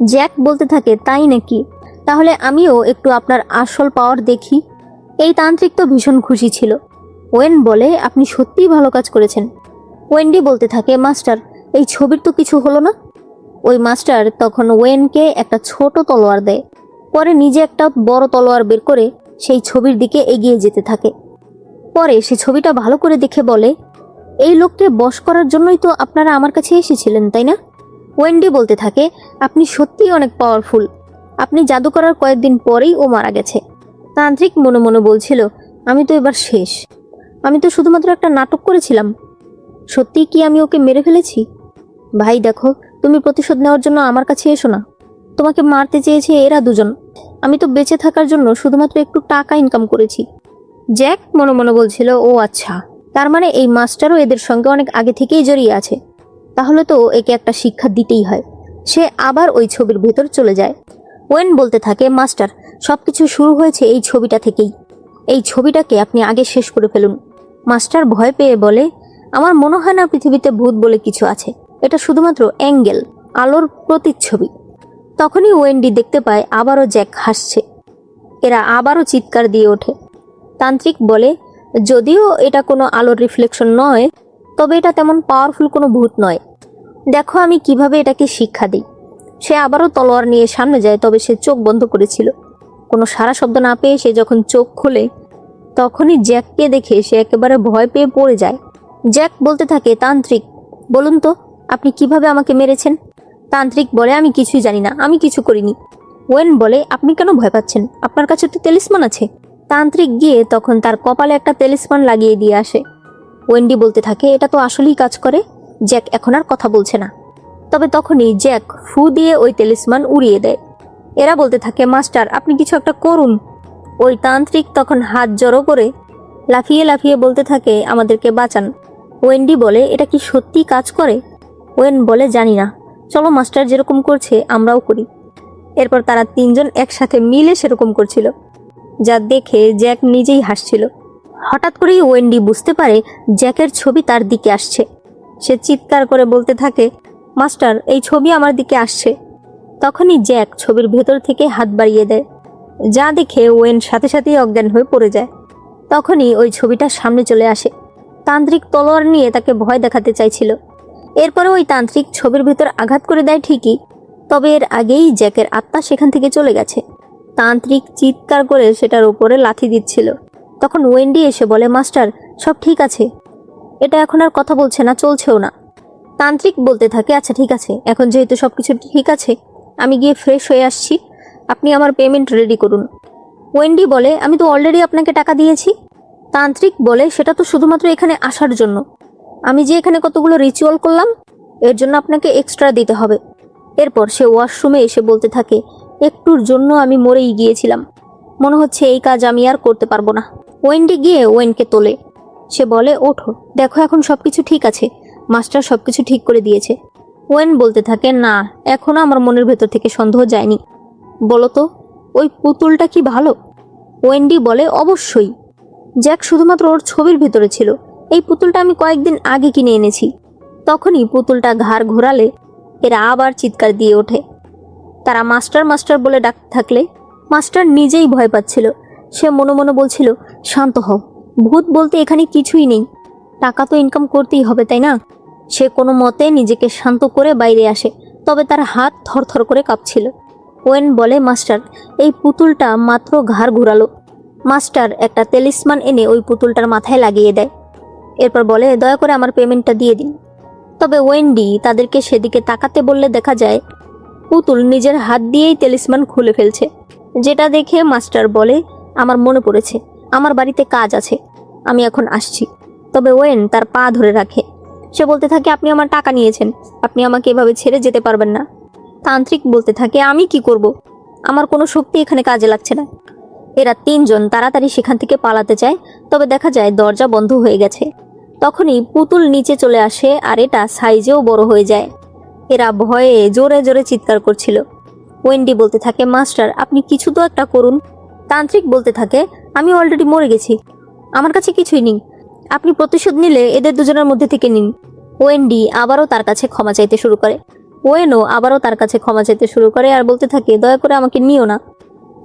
জ্যাক বলতে থাকে, তাই নাকি? তাহলে আমিও একটু আপনার আসল পাওয়ার দেখি। এই তান্ত্রিক তো ভীষণ খুশি ছিল। ওয়েন বলে, আপনি সত্যিই ভালো কাজ করেছেন। ওয়েন্ডি বলতে থাকে, মাস্টার, এই ছবির তো কিছু হলো না। ওই মাস্টার তখন ওয়েনকে একটা ছোট তলোয়ার দেয়। পরে নিজে একটা বড় তলোয়ার বের করে সেই ছবির দিকে এগিয়ে যেতে থাকে। পরে সে ছবিটা ভালো করে দেখে বলে, এই লোককে বশ করার জন্যই তো আপনারা আমার কাছে এসেছিলেন, তাই না? ওয়েন্ডি বলতে থাকে, আপনি সত্যিই অনেক পাওয়ারফুল। আপনি জাদু করার কয়েকদিন পরেই ও মারা গেছে। তান্ত্রিক মনে মনে বলছিল, আমি তো এবার শেষ। আমি তো শুধুমাত্র একটা নাটক করেছিলাম। সত্যিই কি আমি ওকে মেরে ফেলেছি? ভাই দেখো, তুমি প্রতিশোধ নেওয়ার জন্য আমার কাছে এসো না। তোমাকে মারতে চেয়েছে এরা দুজন, আমি তো বেঁচে থাকার জন্য শুধুমাত্র একটু টাকা ইনকাম করেছি। জ্যাক মনে মনে বলছিল, ও আচ্ছা, তার মানে এই মাস্টারও এদের সঙ্গে অনেক আগে থেকেই জড়িয়ে আছে। তাহলে তো একে একটা শিক্ষা দিতেই হয়। সে আবার ওই ছবির ভেতর চলে যায়। ওয়েন বলতে থাকে, মাস্টার, সবকিছু শুরু হয়েছে এই ছবিটা থেকেই। এই ছবিটাকে আপনি আগে শেষ করে ফেলুন। মাস্টার ভয় পেয়ে বলে, আমার মনে হয় না পৃথিবীতে ভূত বলে কিছু আছে, এটা শুধুমাত্র অ্যাঙ্গেল, আলোর প্রতিচ্ছবি। তখনই ওয়েন্ডি দেখতে পায় আবারও জ্যাক হাসছে। এরা আবারও চিৎকার দিয়ে ওঠে। তান্ত্রিক বলে, যদিও এটা কোনো আলোর রিফ্লেকশন নয়, তবে এটা তেমন পাওয়ারফুল কোনো ভূত নয়। দেখো আমি কিভাবে এটাকে শিক্ষা দিই। সে আবারও তলোয়ার নিয়ে সামনে যায়, তবে সে চোখ বন্ধ করেছিল। কোনো সারা শব্দ না পেয়ে সে যখন চোখ খোলে তখনই জ্যাককে দেখে সে একেবারে ভয় পেয়ে পড়ে যায়। জ্যাক বলতে থাকে, তান্ত্রিক, বলুন তো আপনি কিভাবে আমাকে মেরেছেন? তান্ত্রিক বলে, আমি কিছুই জানি না, আমি কিছু করিনি। ওয়েন বলে, আপনি কেন ভয় পাচ্ছেন? আপনার কাছে তো তেলিসমান আছে। তান্ত্রিক গিয়ে তখন তার কপালে একটা তেলিসমান লাগিয়ে দিয়ে আসে। ওয়েন্ডি বলতে থাকে, এটা তো আসলেই কাজ করে। জ্যাক এখন আর কথা বলছে না। তবে তখনই জ্যাক ফু দিয়ে ওই তেলিসমান উড়িয়ে দেয়। এরা বলতে থাকে, মাস্টার, আপনি কিছু একটা করুন। ওই তান্ত্রিক তখন হাত জড়ো করে লাফিয়ে লাফিয়ে বলতে থাকে, আমাদেরকে বাঁচান। ওয়েন্ডি বলে, এটা কি সত্যি কাজ করে? ওয়েন বলে, জানি না, চলো মাস্টার যেরকম করছে আমরাও করি। এরপর তারা তিনজন একসাথে মিলে সেরকম করছিল, যা দেখে জ্যাক নিজেই হাসছিল। হঠাৎ করেই ওয়েন্ডি বুঝতে পারে জ্যাকের ছবি তার দিকে আসছে। সে চিৎকার করে বলতে থাকে, মাস্টার এই ছবি আমার দিকে আসছে। তখনই জ্যাক ছবির ভেতর থেকে হাত বাড়িয়ে দেয়, যা দেখে ওয়েন সাথে সাথেই অজ্ঞান হয়ে পড়ে যায়। তখনই ওই ছবিটা সামনে চলে আসে। তান্ত্রিক তলোয়ার নিয়ে তাকে ভয় দেখাতে চাইছিল। এরপরে ওই তান্ত্রিক ছবির ভেতর আঘাত করে দেয় ঠিকই, তবে এর আগেই জ্যাকের আত্মা সেখান থেকে চলে গেছে। তান্ত্রিক চিৎকার করে সেটার উপরে লাথি দিচ্ছিল। তখন ওয়েন্ডি এসে বলে, মাস্টার সব ঠিক আছে, এটা এখন আর কথা বলছে না, চলছেও না। তান্ত্রিক বলতে থাকে, আচ্ছা ঠিক আছে, এখন যেহেতু সব কিছু ঠিক আছে, আমি গিয়ে ফ্রেশ হয়ে আসছি, আপনি আমার পেমেন্ট রেডি করুন। ওয়েন্ডি বলে, আমি তো অলরেডি আপনাকে টাকা দিয়েছি। তান্ত্রিক বলে, সেটা তো শুধুমাত্র এখানে আসার জন্য, আমি যে এখানে কতগুলো রিচুয়াল করলাম এর জন্য আপনাকে এক্সট্রা দিতে হবে। এরপর সে ওয়াশরুমে এসে বলতে থাকে, একটুর জন্য আমি মরেই গিয়েছিলাম, মনে হচ্ছে এই কাজ আমি আর করতে পারবো না। ওয়েন্ডি গিয়ে ওয়েনকে তোলে। সে বলে, ওঠো, দেখো এখন সব কিছু ঠিক আছে, মাস্টার সব কিছু ঠিক করে দিয়েছে। ওয়েন বলতে থাকে, না, এখনও আমার মনের ভেতর থেকে সন্দেহ যায়নি। বলো তো, ওই পুতুলটা কি ভালো? ওয়েন্ডি বলে, অবশ্যই। জ্যাক শুধুমাত্র ওর ছবির ভেতরে ছিল, এই পুতুলটা আমি কয়েকদিন আগে কিনে এনেছি। তখনই পুতুলটা ঘাড় ঘোরালে এরা আবার চিৎকার দিয়ে ওঠে। তারা মাস্টার মাস্টার বলে ডাকতে থাকলে মাস্টার নিজেই ভয় পাচ্ছিল। সে মনে মনে বলছিল, শান্ত হও, ভূত বলতে এখানে কিছুই নেই, টাকা তো ইনকাম করতেই হবে, তাই না? সে কোনো মতে নিজেকে শান্ত করে বাইরে আসে, তবে তার হাত থরথর করে কাঁপছিল। ওয়েন বলে, মাস্টার এই পুতুলটা মাত্র ঘাড় ঘুরালো। মাস্টার একটা তেলিসমান এনে ওই পুতুলটার মাথায় লাগিয়ে দেয়। এরপর বলে, দয়া করে আমার পেমেন্টটা দিয়ে দিন। তবে ওয়েন্ডি তাদেরকে সেদিকে তাকাতে বললে দেখা যায় পুতুল নিজের হাত দিয়েই তেলিসমান খুলে ফেলছে। যেটা দেখে মাস্টার বলে, আমার মনে পড়েছে, আমার বাড়িতে কাজ আছে, আমি এখন আসছি। তবে ওয়েন তার পা ধরে রাখে। সে বলতে থাকে, আপনি আমার টাকা নিয়েছেন, আপনি আমাকে এভাবে ছেড়ে যেতে পারবেন না। তান্ত্রিক বলতে থাকে, আমি কি করব, আমার কোনো শক্তি এখানে কাজে লাগছে না। এরা তিনজন তাড়াতাড়ি সেখান থেকে পালাতে চায়, তবে দেখা যায় দরজা বন্ধ হয়ে গেছে। তখনই পুতুল নিচে চলে আসে আর এটা সাইজেও বড় হয়ে যায়। এরা ভয়ে জোরে জোরে চিৎকার করছিল। ওয়েন্ডি বলতে থাকে, মাস্টার আপনি কিছু তো একটা করুন। তান্ত্রিক বলতে থাকে, আমি অলরেডি মরে গেছি, আমার কাছে কিছুই নেই, আপনি প্রতিশোধ নিলে এদের দুজনের মধ্যে থেকে নিন। ওয়েন্ডি আবারও তার কাছে ক্ষমা চাইতে শুরু করে। ওয়েনও আবারও তার কাছে ক্ষমা চাইতে শুরু করে আর বলতে থাকে, দয়া করে আমাকে নিও না।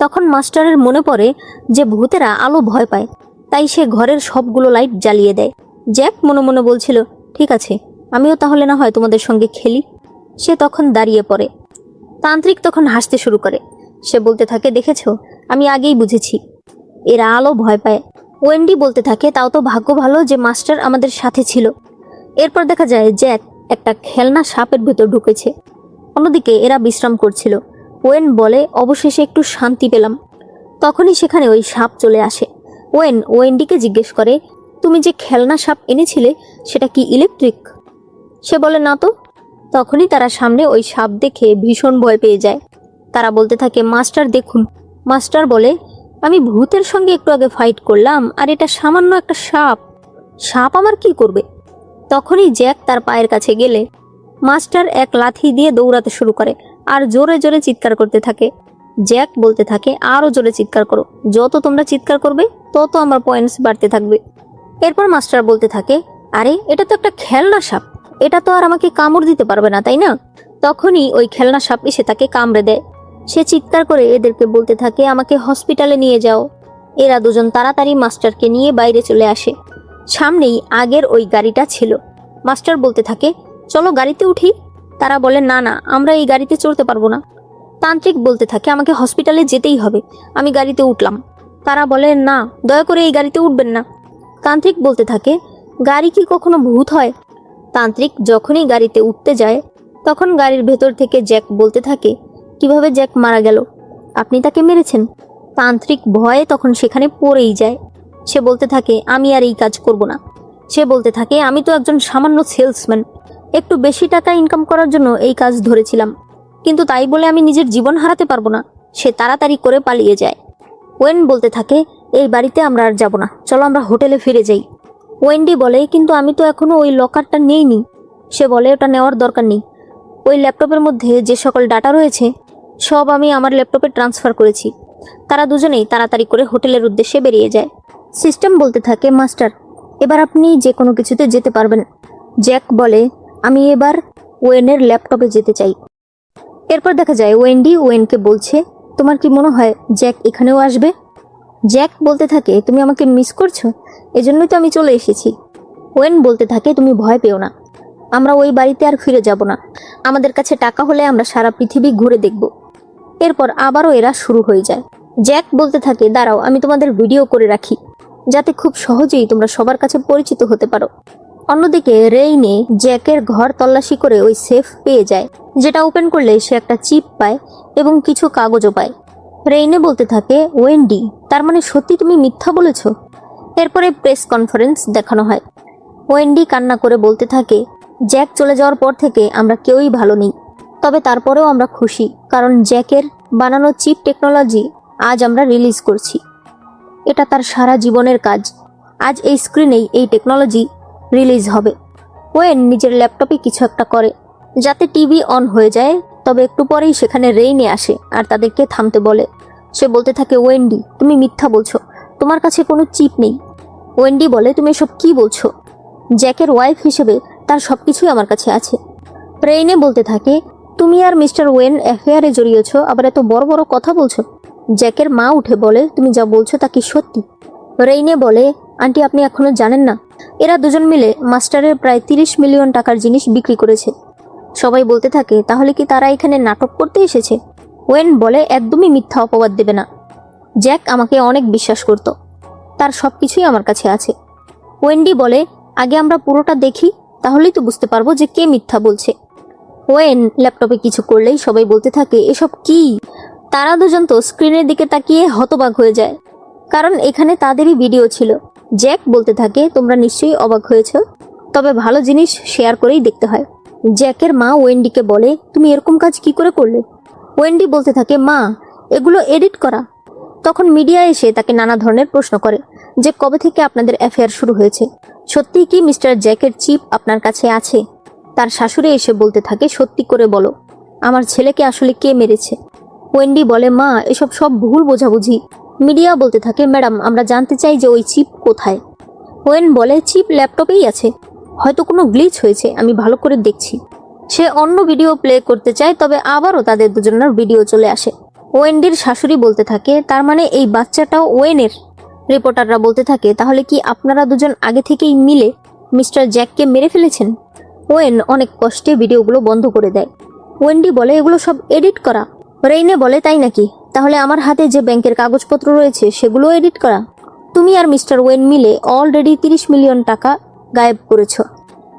তখন মাস্টারের মনে পড়ে যে ভূতেরা আলো ভয় পায়, তাই সে ঘরের সবগুলো লাইট জ্বালিয়ে দেয়। জ্যাক মনে মনে বলছিল, ঠিক আছে, আমিও তাহলে না হয় তোমাদের সঙ্গে খেলি। সে তখন দাঁড়িয়ে পড়ে। তান্ত্রিক তখন হাসতে শুরু করে। সে বলতে থাকে, দেখেছ, আমি আগেই বুঝেছি, এরা আলো ভয় পায়। ওয়েন্ডি বলতে থাকে, তাও তো ভাগ্য ভালো যে মাস্টার আমাদের সাথে ছিল। এরপর দেখা যায় জ্যাক একটা খেলনা সাপের ভেতর ঢুকেছে। অন্যদিকে এরা বিশ্রাম করছিল। ওয়েন বলে, অবশেষে একটু শান্তি পেলাম। তখনই সেখানে ওই সাপ চলে আসে। ওয়েন ওয়েন্ডিকে জিজ্ঞেস করে, তুমি যে খেলনা সাপ এনেছিলে সেটা কি ইলেকট্রিক? সে বলে, না তো। তখনই তারা সামনে ওই সাপ দেখে ভীষণ ভয় পেয়ে যায়। তারা বলতে থাকে, মাস্টার দেখুন। মাস্টার বলে, আমি ভূতের সঙ্গে একটু আগে ফাইট করলাম আর এটা সামান্য একটা সাপ, সাপ আমার কি করবে? তখনই জ্যাক তার পায়ের কাছে গেলে মাস্টার এক লাথি দিয়ে দৌড়াতে শুরু করে আর জোরে জোরে চিৎকার করতে থাকে। জ্যাক বলতে থাকে, আরও জোরে চিৎকার করো, যত তোমরা চিৎকার করবে তত আমার পয়েন্টস বাড়তে থাকবে। এরপর মাস্টার বলতে থাকে, আরে এটা তো একটা খেলনা সাপ, এটা তো আর আমাকে কামড় দিতে পারবে না, তাই না? তখনই ওই খেলনা সাপ এসে তাকে কামড়ে দেয়। সে চিৎকার করে এদেরকে বলতে থাকে, আমাকে হসপিটালে নিয়ে যাও। এরা দুজন তাড়াতাড়ি মাস্টারকে নিয়ে বাইরে চলে আসে। সামনেই আগের ওই গাড়িটা ছিল। মাস্টার বলতে থাকে, চলো গাড়িতে উঠি। তারা বলে, না না, আমরা এই গাড়িতে চড়তে পারবো না। তান্ত্রিক বলতে থাকে, আমাকে হসপিটালে যেতেই হবে। আমি গাড়িতে উঠলাম। তারা বলে, না, দয়া করে এই গাড়িতে উঠবেন না। তান্ত্রিক বলতে থাকে, গাড়ি কি কখনো ভূত হয়? তান্ত্রিক যখনই গাড়িতে উঠতে যায় তখন গাড়ির ভেতর থেকে জ্যাক বলতে থাকে, কিভাবে জ্যাক মারা গেল? আপনি তাকে মেরেছেন? তান্ত্রিক ভয়ে তখন সেখানে পড়েই যায়। সে বলতে থাকে, আমি আর এই কাজ করব না। সে বলতে থাকে, আমি তো একজন সামান্য সেলসম্যান, একটু বেশি টাকা ইনকাম করার জন্য এই কাজ ধরেছিলাম, কিন্তু তাই বলে আমি নিজের জীবন হারাতে পারবো না। সে তাড়াতাড়ি করে পালিয়ে যায়। ওয়েন বলতে থাকে, এই বাড়িতে আমরা আর যাব না, চলো আমরা হোটেলে ফিরে যাই। ওয়েন্ডি বলে, কিন্তু আমি তো এখনো ওই লকারটা নেইনি। সে বলে, ওটা নেওয়ার দরকার নেই, ওই ল্যাপটপের মধ্যে যে সকল ডাটা রয়েছে সব আমি আমার ল্যাপটপে ট্রান্সফার করেছি। তারা দুজনেই তাড়াতাড়ি করে হোটেলের উদ্দেশ্যে বেরিয়ে যায়। সিস্টেম বলতে থাকে, মাস্টার এবার আপনি যে কোনো কিছুতে যেতে পারবেন, জ্যাক বলে, আমি এবার ওয়েনের ল্যাপটপে যেতে চাই। এরপর দেখা যায় ওয়েন্ডি ওয়েনকে বলছে, তোমার কি মনে হয় জ্যাক এখানেও আসবে? জ্যাক বলতে থাকে, তুমি আমাকে মিস করছো, এজন্যই তো আমি চলে এসেছি। ওয়েন বলতে থাকে, তুমি ভয় পেও না, আমরা ওই বাড়িতে আর ফিরে যাব না। আমাদের কাছে টাকা হলে আমরা সারা পৃথিবী ঘুরে দেখব। এরপর আবারও এরা শুরু হয়ে যায়। জ্যাক বলতে থাকে, দাঁড়াও, আমি তোমাদের ভিডিও করে রাখি, যাতে খুব সহজেই তোমরা সবার কাছে পরিচিত হতে পারো। অন্যদিকে রেইনে জ্যাকের ঘর তল্লাশি করে ওই সেফ পেয়ে যায়, যেটা ওপেন করলে সে একটা চিপ পায় এবং কিছু কাগজও পায়। রেইনে বলতে থাকে, ওয়েন্ডি, তার মানে সত্যি তুমি মিথ্যা বলেছ? এরপরে প্রেস কনফারেন্স দেখানো হয়। ওয়েন্ডি কান্না করে বলতে থাকে, জ্যাক চলে যাওয়ার পর থেকে আমরা কেউই ভালো নেই, তবে তারপরেও আমরা খুশি, কারণ জ্যাকের বানানো চিপ টেকনোলজি আজ আমরা রিলিজ করছি। এটা তার সারা জীবনের কাজ। আজ এই স্ক্রিনেই এই টেকনোলজি রিলিজ হবে। ওয়েন নিজের ল্যাপটপে কিছু একটা করে যাতে টিভি অন হয়ে যায়, তবে একটু পরেই সেখানে রেইনে আসে আর তাদেরকে থামতে বলে। সে বলতে থাকে, ওয়েন্ডি, তুমি মিথ্যা বলছো, তোমার কাছে কোনো চিপ নেই। ওয়েন্ডি বলে, তুমি এসব কি বলছো? জ্যাকের ওয়াইফ হিসেবে তার সব কিছুই আমার কাছে আছে। রেইনে বলতে থাকে, তুমি আর মিস্টার ওয়েন অ্যাফেয়ারে জড়িয়েছ, আবার এত বড় বড় কথা বলছো। জ্যাকের মা উঠে বলে, তুমি যা বলছো তা কি সত্যি? রেইনে বলে, আন্টি, আপনি এখনো জানেন না, এরা দুজন মিলে মাস্টারের প্রায় 30 মিলিয়ন টাকার জিনিস বিক্রি করেছে। সবাই বলতে থাকে, তাহলে কি তারা এখানে নাটক করতে এসেছে? ওয়েন বলে, একদমই মিথ্যা অপবাদ দেবে না। জ্যাক আমাকে অনেক বিশ্বাস করত, তার সব কিছুই আমার কাছে আছে। ওয়েন্ডি বলে, আগে আমরা পুরোটা দেখি, তাহলেই তো বুঝতে পারবো যে কে মিথ্যা বলছে। ওয়েন ল্যাপটপে কিছু করলেই সবাই বলতে থাকে, এসব কি? তারা দুজন তো স্ক্রিনের দিকে তাকিয়ে হতবাক হয়ে যায়, কারণ এখানে তাদেরই ভিডিও ছিল। জ্যাক বলতে থাকে, তোমরা নিশ্চয়ই অবাক হয়েছ, তবে ভালো জিনিস শেয়ার করেই দেখতে হয়। জ্যাকের মা ওয়েন্ডিকে বলে, তুমি এরকম কাজ কি করে করলে? ওয়েন্ডি বলতে থাকে, মা, এগুলো এডিট করা। তখন মিডিয়া এসে তাকে নানা ধরনের প্রশ্ন করে, যে কবে থেকে আপনাদের অ্যাফেয়ার শুরু হয়েছে? সত্যিই কি মিস্টার জ্যাকের চিপ আপনার কাছে আছে? তার শাশুড়ি এসে বলতে থাকে, সত্যি করে বলো, আমার ছেলেকে আসলে কে মেরেছে? ওয়েন্ডি বলে, মা, এসব সব ভুল বোঝাবুঝি। মিডিয়া বলতে থাকে, ম্যাডাম, আমরা জানতে চাই যে ওই চিপ কোথায়? ওয়েন বলে, চিপ ল্যাপটপেই আছে, হয়তো কোনো গ্লিচ হয়েছে, আমি ভালো করে দেখছি। সে অন্য ভিডিও প্লে করতে চায়, তবে আবারও তাদের দুজনের ভিডিও চলে আসে। ওয়েন্ডির শাশুড়ি বলতে থাকে, তার মানে এই বাচ্চাটাও ওয়েনের? রিপোর্টাররা বলতে থাকে, তাহলে কি আপনারা দুজন আগে থেকেই মিলে মিস্টার জ্যাককে মেরে ফেলেছেন? ওয়েন অনেক কষ্টে ভিডিওগুলো বন্ধ করে দেয়। ওয়েন্ডি বলে, এগুলো সব এডিট করা। রেইনে বলে, তাই নাকি? তাহলে আমার হাতে যে ব্যাংকের কাগজপত্র রয়েছে সেগুলো এডিট করা? তুমি আর মিস্টার ওয়েন মিলে অলরেডি 30 মিলিয়ন টাকা গায়েব করেছ,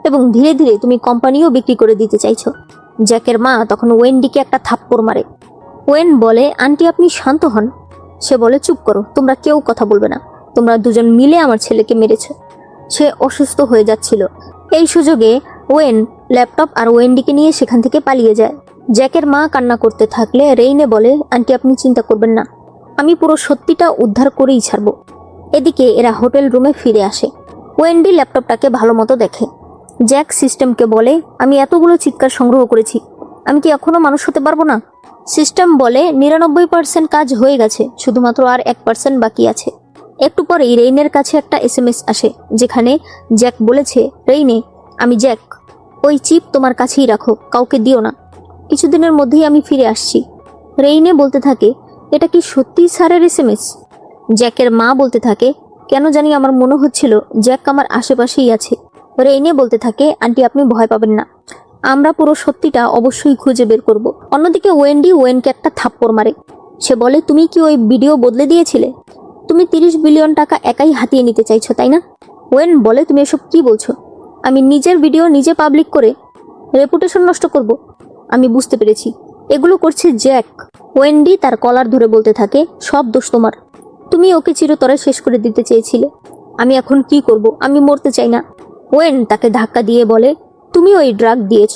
এবং ধীরে ধীরে তুমি কোম্পানিও বিক্রি করে দিতে চাইছো। জ্যাকের মা তখন ওয়েন্ডিকে একটা থাপ্পড় মারে। ওয়েন বলে, আন্টি, আপনি শান্ত হন। সে বলে, চুপ করো, তোমরা কেউ কথা বলবে না, তোমরা দুজন মিলে আমার ছেলেকে মেরেছ। সে অসুস্থ হয়ে যাচ্ছিল। এই সুযোগে ওয়েন ল্যাপটপ আর ওয়েন্ডিকে নিয়ে সেখান থেকে পালিয়ে যায়। জ্যাকের মা কান্না করতে থাকলে রেইনে বলে, আন্টি, আপনি চিন্তা করবেন না, আমি পুরো সত্যিটা উদ্ধার করেই ছাড়ব। এদিকে এরা হোটেল রুমে ফিরে আসে। ওয়েন্ডি ল্যাপটপটাকে ভালো মতো দেখে। জ্যাক সিস্টেমকে বলে, আমি এতগুলো চিৎকার সংগ্রহ করেছি, আমি কি এখনো মানুষ হতে পারবো না? সিস্টেম বলে, 99% কাজ হয়ে গেছে, শুধুমাত্র আর 1% বাকি আছে। একটু পরেই রেইনের কাছে একটা SMS আসে, যেখানে জ্যাক বলেছে, রেইনে, আমি জ্যাক, ওই চিপ তোমার কাছেই রাখো, কাউকে দিও না, কিছুদিনের মধ্যেই আমি ফিরে আসছি। রেইনে বলতে থাকে, এটা কি সত্যি স্যারের SMS? জ্যাকের মা বলতে থাকে, কেন জানি আমার মনে হচ্ছিল জ্যাক আমার আশেপাশেই আছে। রেইনে বলতে থাকে, আন্টি, আপনি ভয় পাবেন না, আমরা পুরো সত্যিটা অবশ্যই খুঁজে বের করব। অন্যদিকে ওয়েন্ডি ওয়েনকে একটা থাপ্পড় মারে। সে বলে, তুমি কি ওই ভিডিও বদলে দিয়েছিলে? তুমি 30 বিলিয়ন টাকা একাই হাতিয়ে নিতে চাইছো, তাই না? ওয়েন বলে, তুমি এসব কি বলছো? আমি নিজের ভিডিও নিজে পাবলিক করে রেপুটেশন নষ্ট করব? আমি বুঝতে পেরেছি, এগুলো করছে জ্যাক। ওয়েন্ডি তার কলার ধরে বলতে থাকে, সব দোষ তোমার, তুমি ওকে চিরতরে শেষ করে দিতে চেয়েছিলে। আমি এখন কি করব? আমি মরতে চাই না। ওয়েন তাকে ধাক্কা দিয়ে বলে, তুমি ওই ড্রাগ দিয়েছ,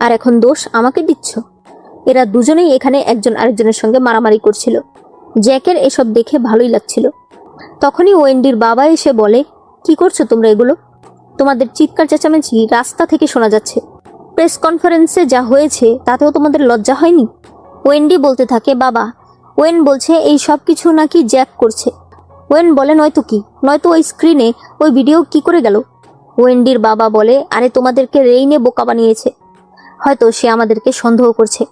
আর এখন দোষ আমাকে দিচ্ছ? এরা দুজনেই এখানে একজন আরেকজনের সঙ্গে মারামারি করছিল। জ্যাকের এসব দেখে ভালোই লাগছিল। তখনই ওয়েন্ডির বাবা এসে বলে, কি করছো তোমরা এগুলো? তোমাদের চিৎকার চেঁচামেচি রাস্তা থেকে শোনা যাচ্ছে। প্রেস কনফারেন্সে যা হয়েছে তাতেও তোমাদের লজ্জা হয়নি? ওয়েন্ডি বলতে থাকে, বাবা, ওয়েন বলছে এই সব কিছু নাকি জ্যাক করছে। ওয়েন বলে, নয়তো কি, নয়তো ওই স্ক্রিনে ওই ভিডিও কি করে গেল? ওয়েন্ডির বাবা বলে, আরে তোমাদেরকে রেইনে বোকা বানিয়েছে, হয়তো সে আমাদেরকে সন্দেহ করছে।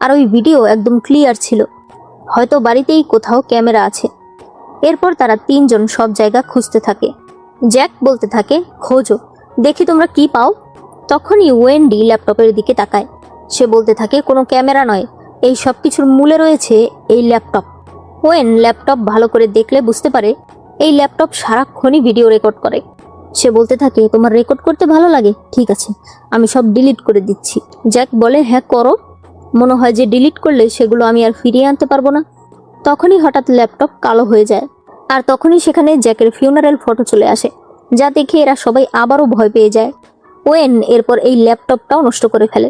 আর ওই ভিডিও একদম ক্লিয়ার ছিল, হয়তো বাড়িতেই কোথাও ক্যামেরা আছে। এরপর তারা তিনজন সব জায়গা খুঁজতে থাকে। জ্যাক বলতে থাকে, খোঁজো, দেখি তোমরা কি পাও। তখনই ওয়েন্ডি ল্যাপটপের দিকে তাকায়। সে বলতে থাকে, কোনো ক্যামেরা নয়, এই সব কিছুর মূলে রয়েছে এই ল্যাপটপ। ওয়েন ল্যাপটপ ভালো করে দেখলে বুঝতে পারে এই ল্যাপটপ সারাক্ষণই ভিডিও রেকর্ড করে। সে বলতে থাকে, তোমার রেকর্ড করতে ভালো লাগে, ঠিক আছে, আমি সব ডিলিট করে দিচ্ছি। জ্যাক বলে, হ্যাঁ করো, মনে হয় যে ডিলিট করলে সেগুলো আমি আর ফিরিয়ে আনতে পারবো না। তখনই হঠাৎ ল্যাপটপ কালো হয়ে যায়, আর তখনই সেখানে জ্যাকের ফিউনারেল ফটো চলে আসে, যা দেখে এরা সবাই আবারও ভয় পেয়ে যায়। ওয়েন এরপর এই ল্যাপটপটাও নষ্ট করে ফেলে।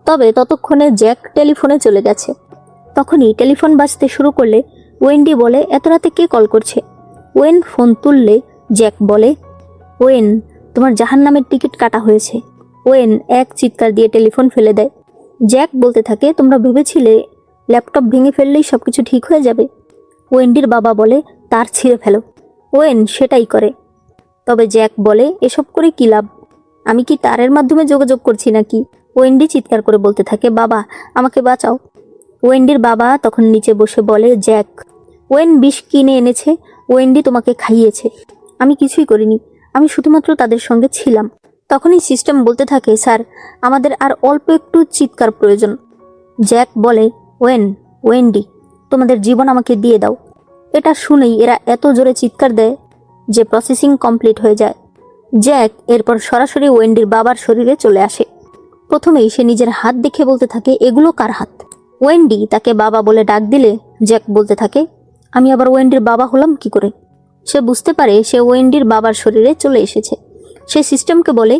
তবে ততক্ষণে জ্যাক টেলিফোনে চলে গেছে। তখনই টেলিফোন বাজতে শুরু করলে ওয়েন্ডি বলে, এত রাতে কে কল করছে? ওয়েন ফোন তুললে জ্যাক বলে, ওয়েন, তোমার জাহান্নামের টিকিট কাটা হয়েছে। ওয়েন এক চিৎকার দিয়ে টেলিফোন ফেলে দেয়। জ্যাক বলতে থাকে, তোমরা ভেবেছিলে ল্যাপটপ ভেঙে ফেললেই সব কিছু ঠিক হয়ে যাবে? ওয়েন্ডির বাবা বলে, তার ছিঁড়ে ফেলো। ওয়েন সেটাই করে। তবে জ্যাক বলে, এসব করে কি লাভ? আমি কি তারের মাধ্যমে যোগাযোগ করছি নাকি? ওয়েন্ডি চিৎকার করে বলতে থাকে, বাবা আমাকে বাঁচাও। ওয়েন্ডির বাবা তখন নিচে বসে বলে, জ্যাক, ওয়েন বিষ কিনে এনেছে, ওয়েন্ডি তোমাকে খাইয়েছে, আমি কিছুই করিনি, আমি শুধুমাত্র তাদের সঙ্গে ছিলাম। তখনই সিস্টেম বলতে থাকে, স্যার আমাদের আর অল্প একটু চিৎকার প্রয়োজন। জ্যাক বলে, ওয়েন্ডি, তোমাদের জীবন আমাকে দিয়ে দাও। এটা শুনেই এরা এত জোরে চিৎকার দেয় যে প্রসেসিং কমপ্লিট হয়ে যায়। জ্যাক এরপর সরাসরি ওয়েন্ডির বাবার শরীরে চলে আসে। প্রথমেই সে নিজের হাত দেখে বলতে থাকে, এগুলো কার হাত? ওয়েন্ডি তাকে বাবা বলে ডাক দিলে জ্যাক বলতে থাকে, আমি আবার ওয়েন্ডির বাবা হলাম কি করে? সে বুঝতে পারে সে ওয়েন্ডির বাবার শরীরে চলে এসেছে। সে সিস্টেমকে বলে,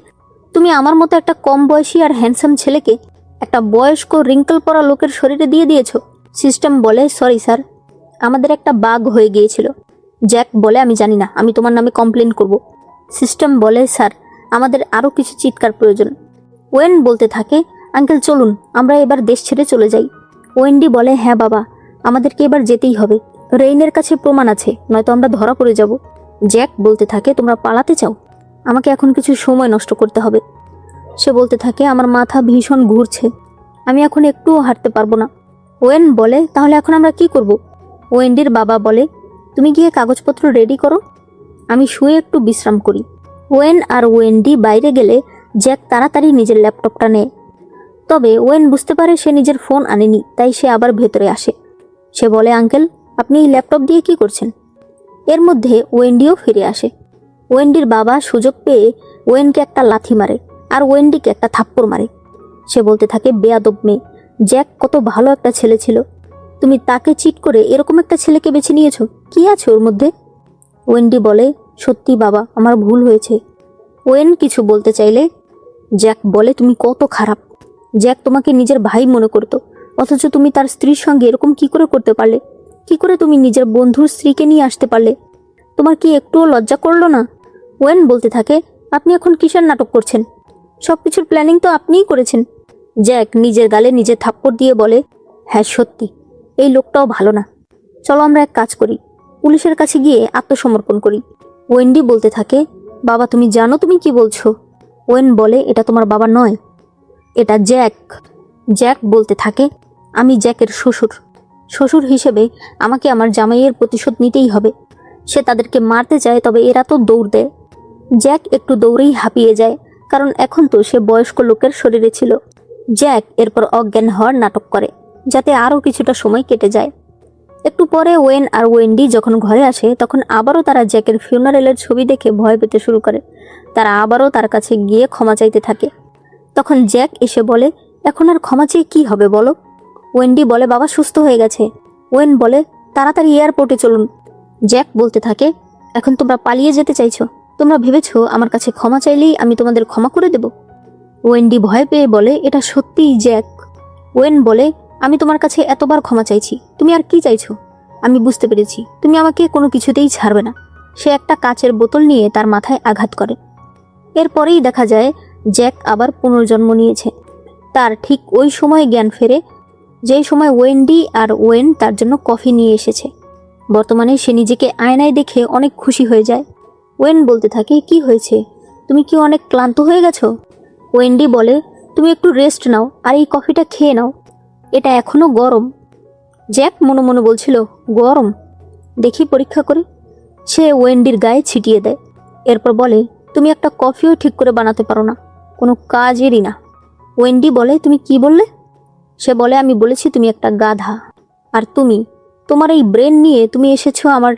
তুমি আমার মতো একটা কম বয়সী আর হ্যান্ডসাম ছেলেকে একটা বয়স্ক রিঙ্কল পরা লোকের শরীরে দিয়ে দিয়েছো। সিস্টেম বলে, সরি স্যার, আমাদের একটা বাগ হয়ে গিয়েছিল। জ্যাক বলে, আমি জানি না, আমি তোমার নামে কমপ্লেন করব। সিস্টেম বলে, স্যার আমাদের আরও কিছু চিৎকার প্রয়োজন। ওয়েন বলতে থাকে, আঙ্কেল চলুন আমরা এবার দেশ ছেড়ে চলে যাই। ওয়েন্ডি বলে, হ্যাঁ বাবা, আমাদেরকে এবার যেতেই হবে, রেইনের কাছে প্রমাণ আছে, নয়তো আমরা ধরা পড়ে যাব। জ্যাক বলতে থাকে, তোমরা পালাতে চাও? আমাকে এখন কিছু সময় নষ্ট করতে হবে। সে বলতে থাকে, আমার মাথা ভীষণ ঘুরছে, আমি এখন একটুও হাঁটতে পারবো না। ওয়েন বলে, তাহলে এখন আমরা কি করব? ওয়েন্ডির বাবা বলে, তুমি গিয়ে কাগজপত্র রেডি করো, আমি শুয়ে একটু বিশ্রাম করি। ওয়েন আর ওয়েন্ডি বাইরে গেলে জ্যাক তাড়াতাড়ি নিজের ল্যাপটপটা নেয়। তবে ওয়েন বুঝতে পারে সে নিজের ফোন আনেনি, তাই সে আবার ভেতরে আসে। সে বলে, আঙ্কেল আপনি এই ল্যাপটপ দিয়ে কি করছেন? এর মধ্যে ওয়েন্ডিও ফিরে আসে। ওয়েন্ডির বাবা সুযোগ পেয়ে ওয়েনকে একটা লাথি মারে আর ওয়েন্ডিকে একটা থাপ্পড় মারে। সে বলতে থাকে, বেয়াদব মেয়ে, জ্যাক কত ভালো একটা ছেলে ছিল, তুমি তাকে চিট করে এরকম একটা ছেলেকে বেছে নিয়েছো, কি আছে ওর মধ্যে? ওয়েন্ডি বলে, সত্যি বাবা, আমার ভুল হয়েছে। ওয়েন কিছু বলতে চাইলে জ্যাক বলে, তুমি কত খারাপ। জ্যাক তোমাকে নিজের ভাই মনে করতো, অথচ তুমি তার স্ত্রীর সঙ্গে এরকম কি করে করতে পারলে? কি করে তুমি নিজের বন্ধুর স্ত্রীকে নিয়ে আসতে পারলে? তোমার কি একটুও লজ্জা করলো না? ওয়েন বলতে থাকে, আপনি এখন কিসের নাটক করছেন? সব কিছুর প্ল্যানিং তো আপনিই করেছেন। জ্যাক নিজের গালে নিজে থাপ্পড় দিয়ে বলে, হ্যাঁ সত্যি, এই লোকটাও ভালো না, চলো আমরা এক কাজ করি, পুলিশের কাছে গিয়ে আত্মসমর্পণ করি। ওয়েন্ডি বলতে থাকে, বাবা তুমি জানো তুমি কি বলছো? ওয়েন বলে, এটা তোমার বাবা নয়, এটা জ্যাক। জ্যাক বলতে থাকে, আমি জ্যাকের শ্বশুর হিসেবে আমাকে আমার জামাইয়ের প্রতিশোধ নিতেই হবে। সে তাদেরকে মারতে চায়, তবে এরা তো দৌড় দেয়। জ্যাক একটু দৌড়েই হাঁপিয়ে যায়, কারণ এখন তো সে বয়স্ক লোকের শরীরে ছিল। জ্যাক এরপর অজ্ঞান হওয়ার নাটক করে, যাতে আরও কিছুটা সময় কেটে যায়। একটু পরে ওয়েন আর ওয়েন্ডি যখন ঘরে আসে, তখন আবারও তারা জ্যাকের ফিউনারেলের ছবি দেখে ভয় পেতে শুরু করে। তারা আবারও তার কাছে গিয়ে ক্ষমা চাইতে থাকে। তখন জ্যাক এসে বলে, এখন আর ক্ষমা চেয়ে কী হবে বলো? ওয়েন্ডি বলে, বাবা সুস্থ হয়ে গেছে। ওয়েন বলে, তাড়াতাড়ি এয়ারপোর্টে চলুন। জ্যাক বলতে থাকে, এখন তোমরা পালিয়ে যেতে চাইছো? তোমরা ভেবেছো আমার কাছে ক্ষমা চাইলেই আমি তোমাদের ক্ষমা করে দেব? ওয়েন্ডি ভয় পেয়ে বলে, এটা সত্যিই জ্যাক। ওয়েন বলে, আমি তোমার কাছে এতবার ক্ষমা চাইছি, তুমি আর কি চাইছো? আমি বুঝতে পেরেছি তুমি আমাকে কোনো কিছুতেই ছাড়বে না। সে একটা কাচের বোতল নিয়ে তার মাথায় আঘাত করে। এরপরেই দেখা যায় জ্যাক আবার পুনর্জন্ম নিয়েছে। তার ঠিক ওই সময় জ্ঞান ফেরে যেই সময় ওয়েন্ডি আর ওয়েন তার জন্য কফি নিয়ে এসেছে। বর্তমানে সে নিজেকে আয়নায় দেখে অনেক খুশি হয়ে যায়। ওয়েন বলতে থাকে, কি হয়েছে? তুমি কি অনেক ক্লান্ত হয়ে গেছো? ওয়েন্ডি বলে, তুমি একটু রেস্ট নাও আর এই কফিটা খেয়ে নাও, এটা এখনো গরম। জ্যাক মনে মনে বলছিল, গরম, দেখি পরীক্ষা করে। সে ওয়েন্ডির গায়ে ছিটিয়ে দেয়। এরপর বলে, তুমি একটা কফিও ঠিক করে বানাতে পারো না, কোনো কাজেরই না। ওয়েন্ডি বলে, তুমি কি বললে? সে বলে, আমি বলেছি তুমি একটা গাধা। আর তুমি, তোমার এই ব্রেন নিয়ে তুমি এসেছো আমার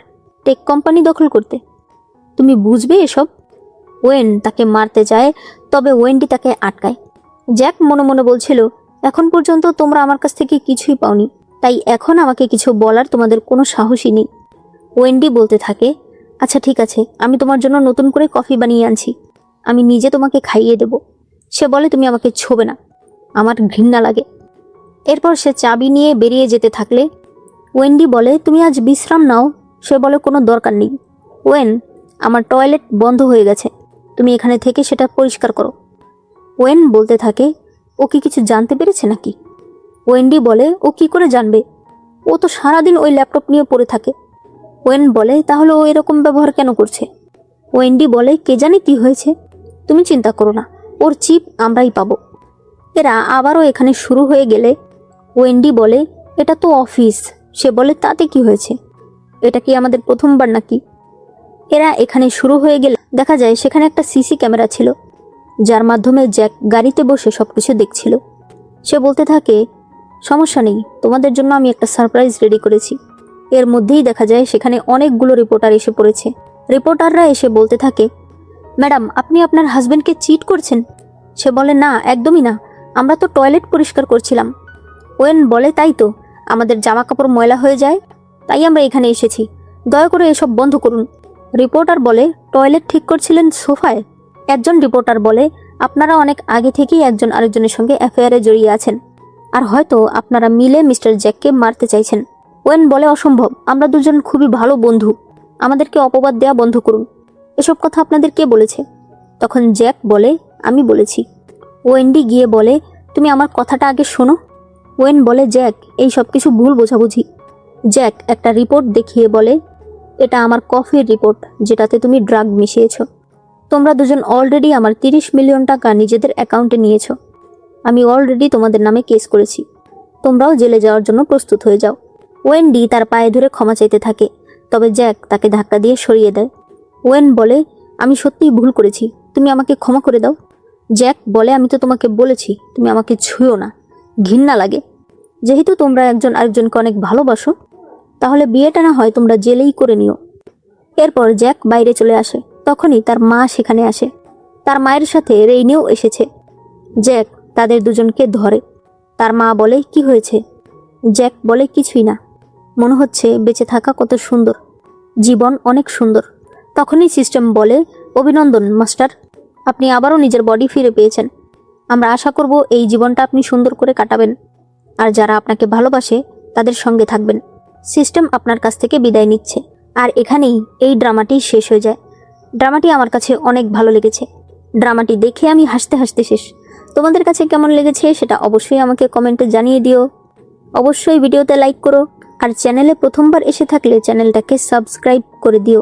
টেক কোম্পানি দখল করতে। তুমি বুঝবে এসব? ওয়েন তাকে মারতে যায়, তবে ওয়েন্ডি তাকে আটকায়। জ্যাক মনে মনে বলছিল, এখন পর্যন্ত তোমরা আমার কাছ থেকে কিছুই পাওনি, তাই এখন আমাকে কিছু বলার তোমাদের কোনো সাহসই নেই। ওয়েন্ডি বলতে থাকে, আচ্ছা ঠিক আছে, আমি তোমার জন্য নতুন করে কফি বানিয়ে আনছি, আমি নিজে তোমাকে খাইয়ে দেব। সে বলে, তুমি আমাকে ছোবে না, আমার ঘৃণা লাগে। এরপর সে চাবি নিয়ে বেরিয়ে যেতে থাকলে ওয়েন্ডি বলে, তুমি আজ বিশ্রাম নাও। সে বলে, কোনো দরকার নেই ওয়েন, আমার টয়লেট বন্ধ হয়ে গেছে, তুমি এখানে থেকে সেটা পরিষ্কার করো। ওয়েন বলতে থাকে, ও কি কিছু জানতে পেরেছে নাকি? ওয়েন্ডি বলে, ও কি করে জানবে, ও তো সারাদিন ওই ল্যাপটপ নিয়ে পড়ে থাকে। ওয়েন বলে, তাহলে ও এরকম ব্যবহার কেন করছে? ওয়েন্ডি বলে, কে জানে কি হয়েছে, তুমি চিন্তা করো না, ওর চিপ আমরাই পাবো। এরা আবারও এখানে শুরু হয়ে গেলে ওয়েন্ডি বলে, এটা তো অফিস। সে বলে, তাতে কি হয়েছে, এটা কি আমাদের প্রথমবার নাকি? এরা এখানে শুরু হয়ে গেলে দেখা যায় সেখানে একটা সিসি ক্যামেরা ছিল, যার মাধ্যমে জ্যাক গাড়িতে বসে সবকিছু দেখছিল। সে বলতে থাকে, সমস্যা নেই, তোমাদের জন্য আমি একটা সারপ্রাইজ রেডি করেছি। এর মধ্যেই দেখা যায় সেখানে অনেকগুলো রিপোর্টার এসে পড়েছে। রিপোর্টাররা এসে বলতে থাকে, ম্যাডাম, আপনি আপনার হাজবেন্ডকে চিট করছেন। সে বলে, না, একদমই না, আমরা তো টয়লেট পরিষ্কার করছিলাম। ওয়েন বলে, তাই তো, আমাদের জামা কাপড় ময়লা হয়ে যায়, তাই আমরা এখানে এসেছি, দয়া করে এসব বন্ধ করুন। রিপোর্টার বলে, টয়লেট ঠিক করছিলেন সোফায়? একজন রিপোর্টার বলে, আপনারা অনেক আগে থেকেই একজন আরেকজনের সঙ্গে অ্যাফেয়ারে জড়িয়ে আছেন, আর হয়তো আপনারা মিলে মিস্টার জ্যাককে মারতে চাইছেন। ওয়েন বলে, অসম্ভব, আমরা দুজন খুবই ভালো বন্ধু, আমাদেরকে অপবাদ দেওয়া বন্ধ করুন, এসব কথা আপনাদের কে বলেছে? তখন জ্যাক বলে, আমি বলেছি। ওয়েন্ডি গিয়ে বলে, তুমি আমার কথাটা আগে শোনো। ওয়েন বলে, জ্যাক, এই সব কিছু ভুল বোঝাবুঝি। জ্যাক একটা রিপোর্ট দেখিয়ে বলে, এটা আমার কফির রিপোর্ট, যেটাতে তুমি ড্রাগ মিশিয়েছ। তোমরা দুজন অলরেডি আমার 30 মিলিয়ন টাকা নিজেদের অ্যাকাউন্টে নিয়েছ। আমি অলরেডি তোমাদের নামে কেস করেছি, তোমরাও জেলে যাওয়ার জন্য প্রস্তুত হয়ে যাও। ওয়েন্ডি তার পায়ে ধরে ক্ষমা চাইতে থাকে, তবে জ্যাক তাকে ধাক্কা দিয়ে সরিয়ে দেয়। ওয়েন বলে, আমি সত্যিই ভুল করেছি, তুমি আমাকে ক্ষমা করে দাও। জ্যাক বলে, আমি তো তোমাকে বলেছি তুমি আমাকে ছুঁয়ো না, ঘৃণা লাগে। যেহেতু তোমরা একজন আরেকজনকে অনেক ভালোবাসো, তাহলে বিয়েটা না হয় তোমরা জেলেই করে নিও। এরপর জ্যাক বাইরে চলে আসে, তখনই তার মা সেখানে আসে। তার মায়ের সাথে রেইনেও এসেছে। জ্যাক তাদের দুজনকে ধরে। তার মা বলে, কি হয়েছে? জ্যাক বলে, কিছুই না, মনে হচ্ছে বেঁচে থাকা কত সুন্দর, জীবন অনেক সুন্দর। তখনই সিস্টেম বলে, অভিনন্দন মাস্টার, আপনি আবারও নিজের বডি ফিরে পেয়েছেন। আমরা আশা করব এই জীবনটা আপনি সুন্দর করে কাটাবেন, আর যারা আপনাকে ভালোবাসে তাদের সঙ্গে থাকবেন। সিস্টেম আপনার কাছ থেকে বিদায় নিচ্ছে। আর এখানেই এই ড্রামাটি শেষ হয়ে যায়। ড্রামাটি আমার কাছে অনেক ভালো লেগেছে। ড্রামাটি দেখে আমি হাসতে হাসতে শেষ। তোমাদের কাছে কেমন লেগেছে সেটা অবশ্যই আমাকে কমেন্টে জানিয়ে দিও। অবশ্যই ভিডিওতে লাইক করো, আর চ্যানেলে প্রথমবার এসে থাকলে চ্যানেলটাকে সাবস্ক্রাইব করে দিও।